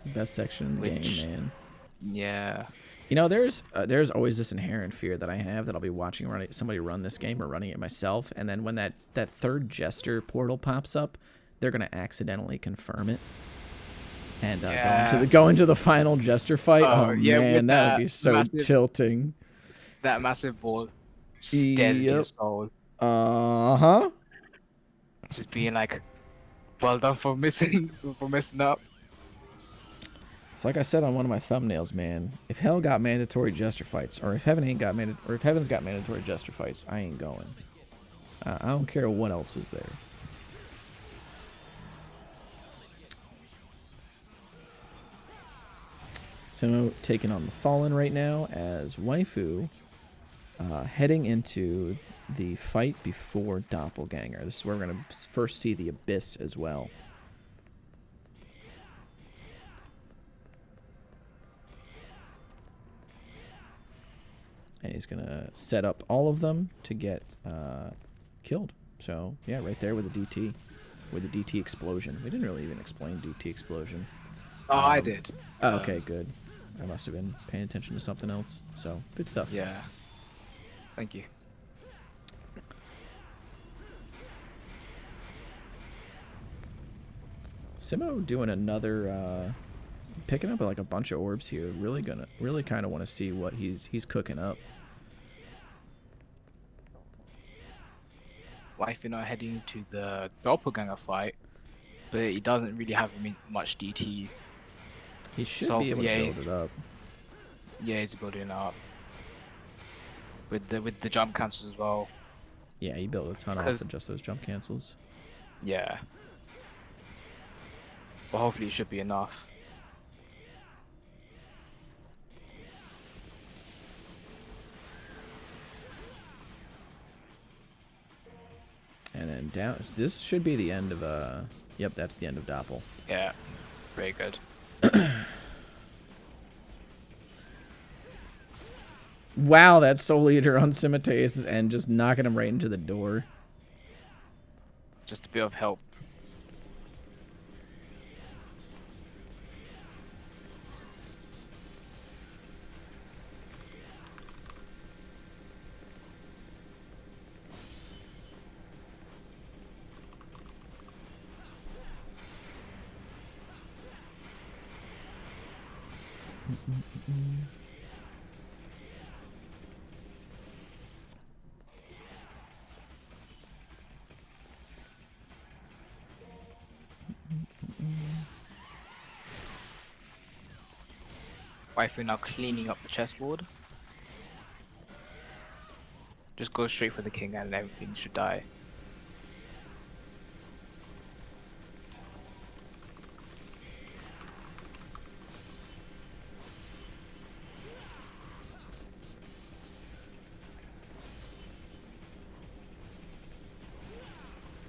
Best section in the which, game, man. yeah. You know, there's always this inherent fear that I have that I'll be watching somebody run this game or running it myself, and then when that third Jester portal pops up, they're gonna accidentally confirm it and go into the final Jester fight. Oh yeah, man, that would be so tilting. That massive ball just stares into your soul. Uh-huh. Just being like, well done for messing up. It's like I said on one of my thumbnails, man. If Hell got mandatory Jester fights, or if Heaven if Heaven's got mandatory Jester fights, I ain't going. I don't care what else is there. Simo taking on the Fallen right now as Waifu heading into the fight before Doppelganger. This is where we're going to first see the Abyss as well. And he's going to set up all of them to get killed. So, yeah, right there with the DT. With the DT explosion. We didn't really even explain DT explosion. Oh, I did. Oh, okay, good. I must have been paying attention to something else. So, good stuff. Yeah. Thank you. Simo doing another, picking up like a bunch of orbs here. Really kind of want to see what he's cooking up. Waifu now heading to the Doppelganger fight, but he doesn't really have much DT. He should be able to build it up. Yeah, he's building it up. With the jump cancels as well. Yeah, he built a ton off of just those jump cancels. Yeah. But hopefully it should be enough. And then down. This should be the end of Yep, that's the end of Doppel. Yeah, very good. Wow, that Soul Eater on Simoteus' end, just knocking him right into the door. Just a bit of help. Waifu now cleaning up the chessboard. Just go straight for the king and everything should die.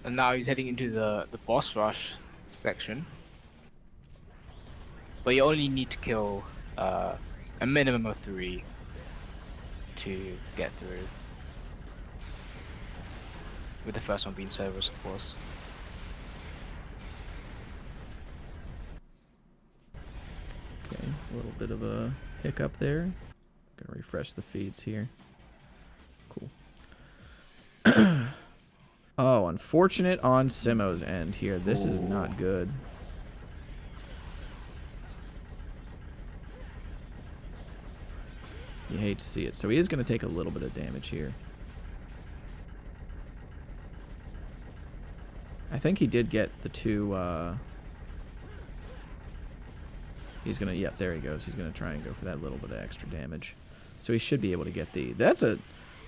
And now he's heading into the boss rush section. But you only need to kill a minimum of 3 to get through. With the first one being Cerberus, of course. Okay, a little bit of a hiccup there. Gonna refresh the feeds here. Cool. Oh, unfortunate on Simo's end here. This is not good. You hate to see it. So he is going to take a little bit of damage here. I think he did get the 2... He's going to... Yep, there he goes. He's going to try and go for that little bit of extra damage. So he should be able to get the... That's a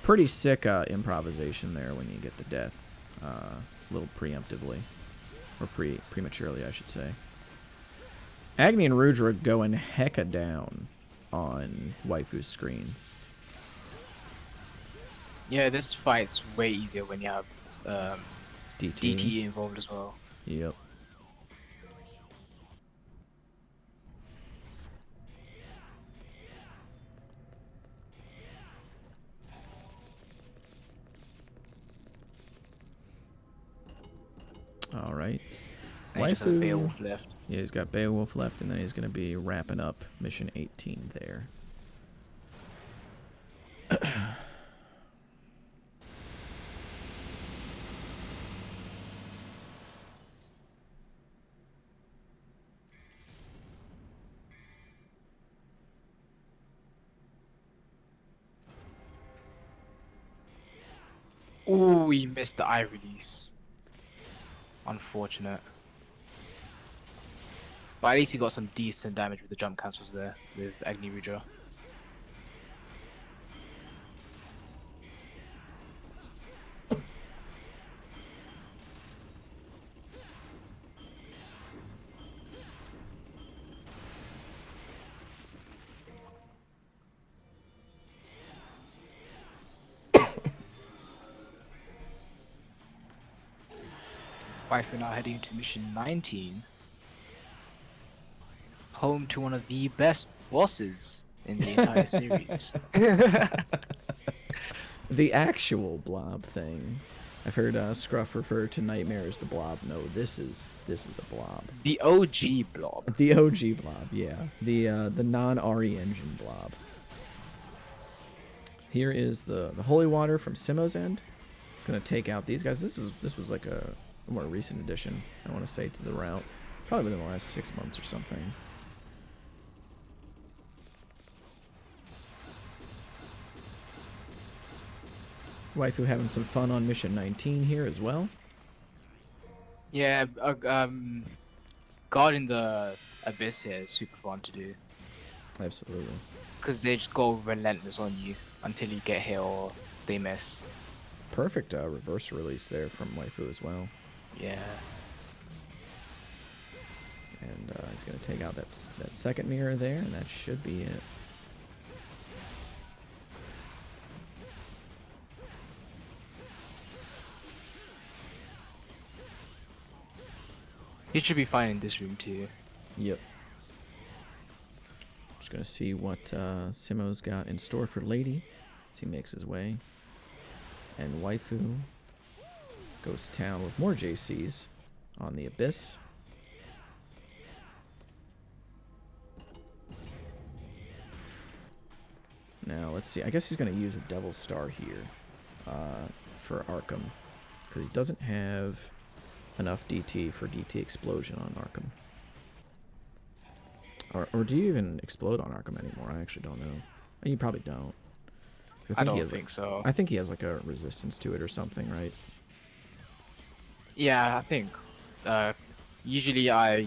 pretty sick improvisation there when you get the death. A little preemptively. Or prematurely, I should say. Agni and Rudra going hecka down on Waifu's screen. Yeah, this fight's way easier when you have DT involved as well. Yep. All right. he just has Waifu. Beowulf left. Yeah, he's got Beowulf left, and then he's going to be wrapping up mission 18 there. Ooh, he missed the eye release. Unfortunate. But at least he got some decent damage with the jump cancels there with Agni Ruja. Waifu now heading into mission 19. Home to one of the best bosses in the entire series. The actual blob thing. I've heard Scruff refer to Nightmare as the blob. No, this is a blob. The OG blob. The OG blob, yeah. The non-RE engine blob. Here is the holy water from Simo's end. Gonna take out these guys. This was like a more recent addition, I want to say, to the route. Probably within the last 6 months or something. Waifu having some fun on mission 19 here as well. Yeah, guarding the abyss here is super fun to do. Absolutely. Because they just go relentless on you until you get hit or they miss. Perfect reverse release there from Waifu as well. Yeah. And he's going to take out that second mirror there, and that should be it. He should be fine in this room too. Yep. Just going to see what Simo's got in store for Lady as he makes his way. And Waifu goes to town with more JCs on the Abyss. Now, let's see. I guess he's going to use a Devil's Star here for Arkham. Because he doesn't have enough DT for DT Explosion on Arkham. Or do you even explode on Arkham anymore? I actually don't know. You probably don't. I don't think so. I think he has like a resistance to it or something, right? Yeah, I think. Usually I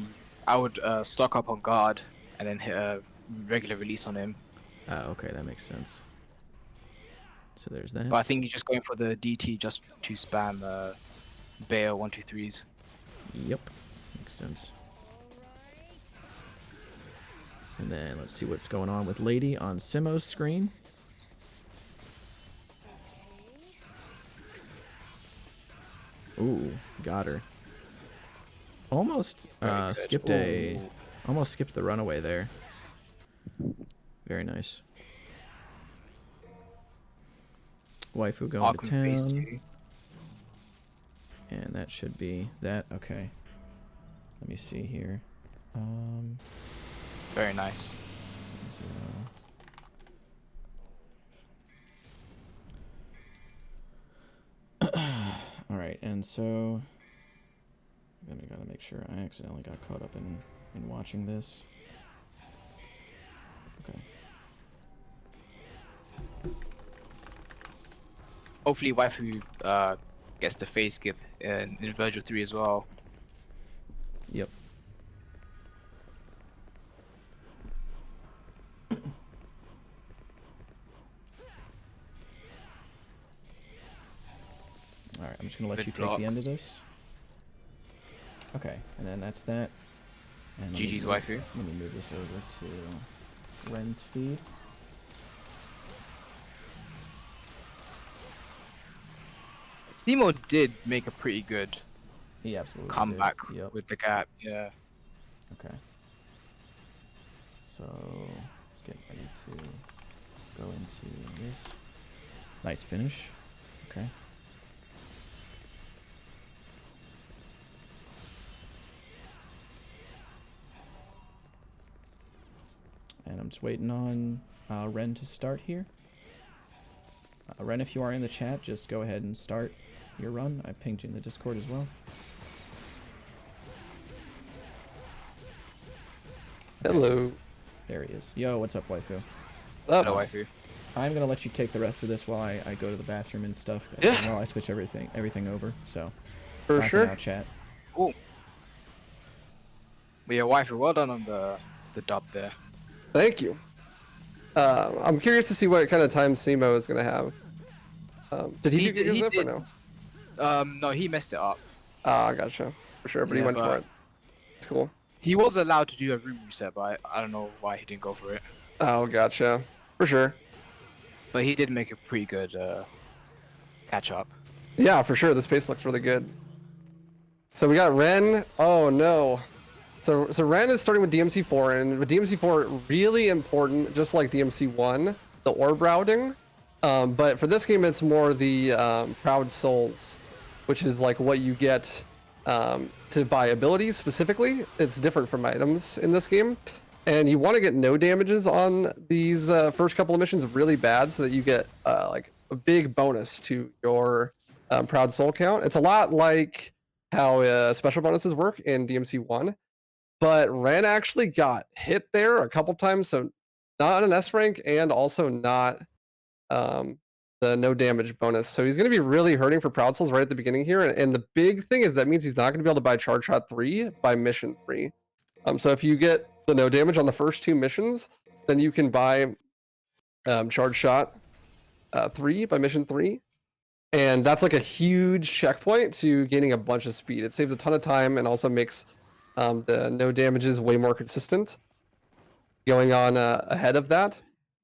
would stock up on guard and then hit a regular release on him. Okay, that makes sense. So there's that. But I think he's just going for the DT just to spam Bayo 1-2-3s. Yep, makes sense. And then let's see what's going on with Lady on Simo's screen. Ooh, got her. Almost skipped the runaway there. Very nice. Waifu going to town. And that should be that. Okay. Let me see here. Very nice. All right, and so then I gotta make sure I accidentally got caught up in watching this. Okay. Hopefully, Waifu gets the face skip in Virgil 3 as well. Yep. Alright, I'm just going to let you take the end of this. Okay, and then that's that. And GG's Waifu. Let me move this over to Ren's feed. Simo did make a pretty good He absolutely comeback did. Yep. with the gap, yeah. Okay. So, let's get ready to go into this. Nice finish. Okay. Just waiting on Ren to start here. Ren, if you are in the chat, just go ahead and start your run. I pinged you in the Discord as well. Hello. There he is. Yo, what's up, Waifu? Hello, Waifu. I'm gonna let you take the rest of this while I go to the bathroom and stuff. Yeah. While I switch everything over. So. For Knocking sure. out chat. Cool. But yeah, Waifu, well done on the dub there. Thank you. I'm curious to see what kind of time Simo is going to have. Did he do his up or no? No, he messed it up. Ah, gotcha. For sure, but he Yeah, went but- for it. It's cool. He was allowed to do a room reset, but I don't know why he didn't go for it. Oh, gotcha. For sure. But he did make a pretty good catch up. Yeah, for sure. This pace looks really good. So we got Ren. Oh, no. So Ren is starting with DMC4, and with DMC4, really important, just like DMC1, the orb routing. But for this game, it's more the Proud Souls, which is like what you get to buy abilities specifically. It's different from items in this game. And you want to get no damages on these first couple of missions really bad so that you get like a big bonus to your Proud Soul count. It's a lot like how special bonuses work in DMC1. But Ren actually got hit there a couple times, so not on an S rank and also not the no damage bonus. So he's going to be really hurting for Proud Souls right at the beginning here. And the big thing is that means he's not going to be able to buy Charge Shot 3 by mission 3. So if you get the no damage on the first 2 missions, then you can buy Charge Shot 3 by mission 3. And that's like a huge checkpoint to gaining a bunch of speed. It saves a ton of time and also makes the no damages way more consistent going on ahead of that.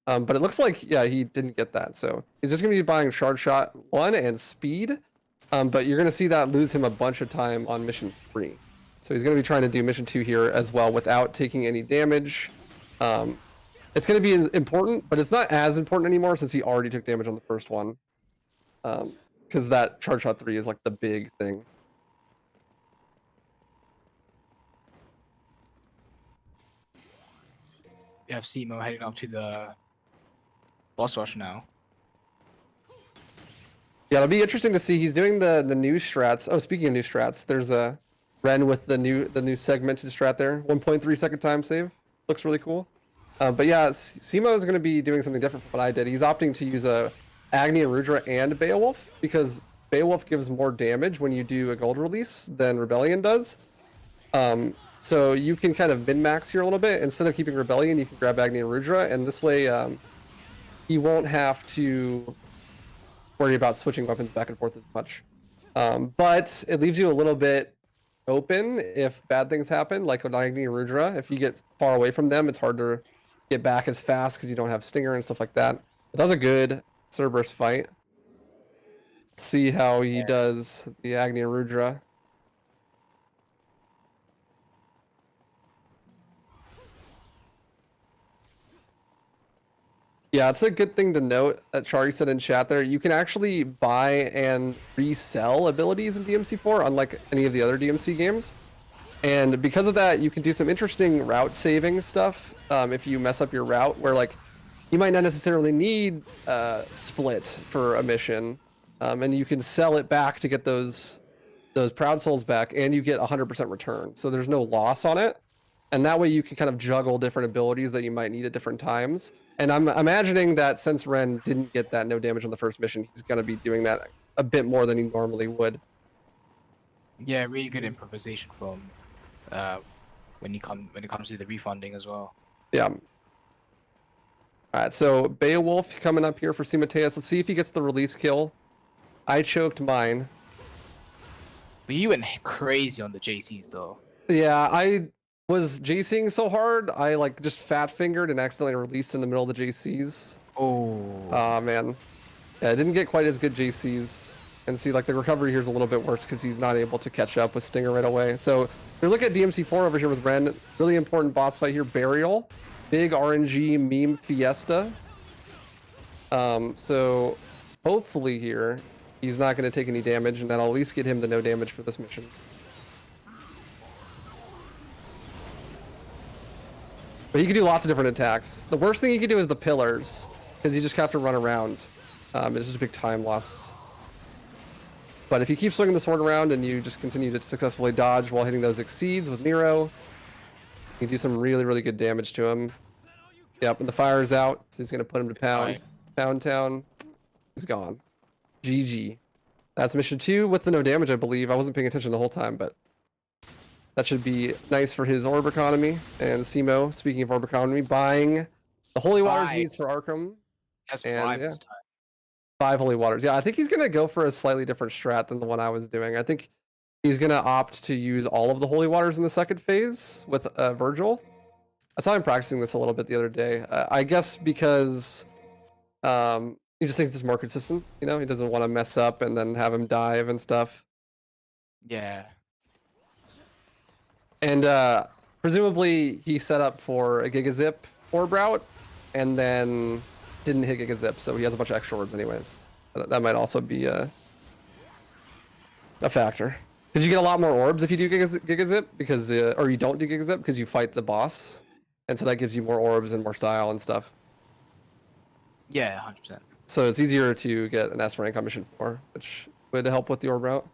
But it looks like, yeah, he didn't get that. So he's just going to be buying Charge Shot 1 and speed. But you're going to see that lose him a bunch of time on mission 3. So he's going to be trying to do mission 2 here as well without taking any damage. It's going to be important, but it's not as important anymore since he already took damage on the first one. Because that Charge Shot 3 is like the big thing. We have Simo heading up to the boss rush now. Yeah, it'll be interesting to see. He's doing the new strats. Oh, speaking of new strats, there's a Ren with the new segmented strat there. 1.3 second time save. Looks really cool. But yeah, Simo is going to be doing something different from what I did. He's opting to use a Agni Rudra and Beowulf because Beowulf gives more damage when you do a gold release than Rebellion does. So you can kind of min-max here a little bit. Instead of keeping Rebellion, you can grab Agni and Rudra, and this way he won't have to worry about switching weapons back and forth as much. But it leaves you a little bit open if bad things happen, like with Agni and Rudra. If you get far away from them, it's hard to get back as fast because you don't have Stinger and stuff like that. But that was a good Cerberus fight. See how he does the Agni and Rudra. Yeah, it's a good thing to note that Chari said in chat there. You can actually buy and resell abilities in DMC4, unlike any of the other DMC games. And because of that, you can do some interesting route saving stuff if you mess up your route, where like you might not necessarily need split for a mission, and you can sell it back to get those Proud Souls back, and you get 100% return. So there's no loss on it. And that way you can kind of juggle different abilities that you might need at different times. And I'm imagining that since Ren didn't get that no damage on the first mission, he's going to be doing that a bit more than he normally would. Yeah, really good improvisation from when it comes to the refunding as well. Yeah. All right, so Beowulf coming up here for Simoteus. Let's see if he gets the release kill. I choked mine. But you went crazy on the JCs though. Yeah, I was JCing so hard, I like just fat fingered and accidentally released in the middle of the JCs. Oh. Man. Yeah, I didn't get quite as good JCs. And see, like the recovery here is a little bit worse because he's not able to catch up with Stinger right away. So we look at DMC4 over here with Ren. Really important boss fight here. Burial. Big RNG meme fiesta. So hopefully here he's not going to take any damage, and that'll at least get him the no damage for this mission. But he can do lots of different attacks. The worst thing he can do is the pillars, because you just have to run around. It's just a big time loss. But if you keep swinging the sword around and you just continue to successfully dodge while hitting those exceeds with Nero, you can do some really, really good damage to him. Yep, and the fire is out, so he's going to put him to pound. Pound town. He's gone. GG. That's mission 2 with the no damage, I believe. I wasn't paying attention the whole time, but that should be nice for his orb economy. And Simo, speaking of orb economy, buying the Holy Waters needs for Arkham. That's 5 this time. 5 Holy Waters. Yeah, I think he's going to go for a slightly different strat than the one I was doing. I think he's going to opt to use all of the Holy Waters in the second phase with Virgil. I saw him practicing this a little bit the other day. I guess because he just thinks it's more consistent. You know, he doesn't want to mess up and then have him dive and stuff. Yeah. And presumably he set up for a Gigazip orb route and then didn't hit Gigazip, so he has a bunch of extra orbs anyways. That might also be a factor. Because you get a lot more orbs if you do Gigazip, because or you don't do Gigazip because you fight the boss. And so that gives you more orbs and more style and stuff. Yeah, 100%. So it's easier to get an S rank on mission 4, which would help with the orb route.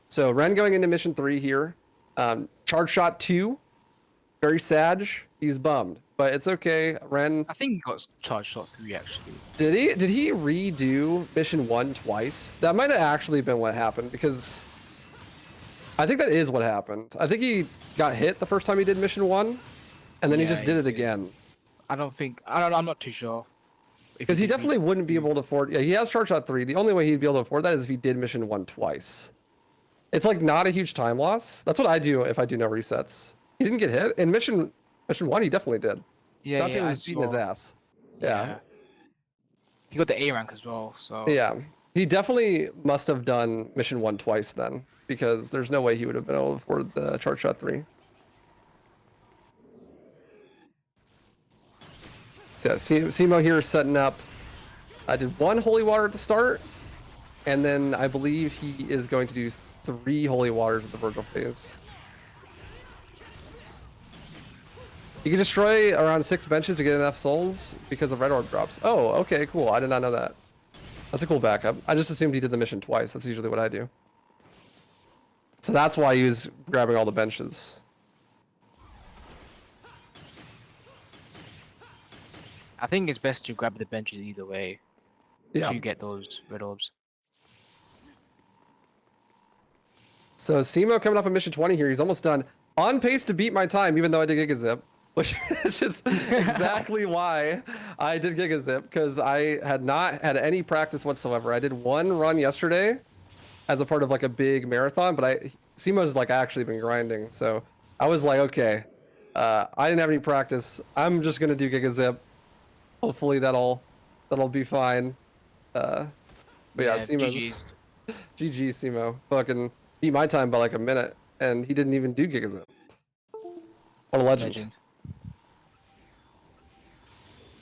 So Ren going into mission 3 here. Charge shot 2. Very sad. He's bummed, but it's okay. Ren. I think he got charge shot 3 actually. Did he? Did he redo mission 1 twice? That might have actually been what happened, because I think that is what happened. I think he got hit the first time he did mission 1, and then he just did it again. I'm not too sure. Because he definitely wouldn't be able to afford. Yeah, he has charge shot 3. The only way he'd be able to afford that is if he did mission 1 twice. It's like not a huge time loss. That's what I do if I do no resets. He didn't get hit in mission 1. He definitely did. Yeah, Dante was beating his ass. Yeah. He got the A rank as well, so. Yeah. He definitely must have done mission 1 twice then, because there's no way he would have been able to afford the charge shot 3. So yeah, Simo here is setting up. I did 1 holy water at the start, and then I believe he is going to do 3 holy waters at the Virgil phase. You can destroy around 6 benches to get enough souls because of red orb drops. Oh, okay, cool. I did not know that. That's a cool backup. I just assumed he did the mission twice. That's usually what I do. So that's why he was grabbing all the benches. I think it's best to grab the benches either way. Yeah. To get those red orbs. So Simo coming up on mission 20 here. He's almost done. On pace to beat my time, even though I did Gigazip. Which is exactly why I did Gigazip, because I had not had any practice whatsoever. I did 1 run yesterday as a part of like a big marathon, but Simo's like actually been grinding. So I was like, okay, I didn't have any practice. I'm just gonna do Gigazip. Hopefully that'll be fine. But yeah, Simo's GG Simo. Fucking beat my time by like a minute, and he didn't even do Gigazip. What a legend.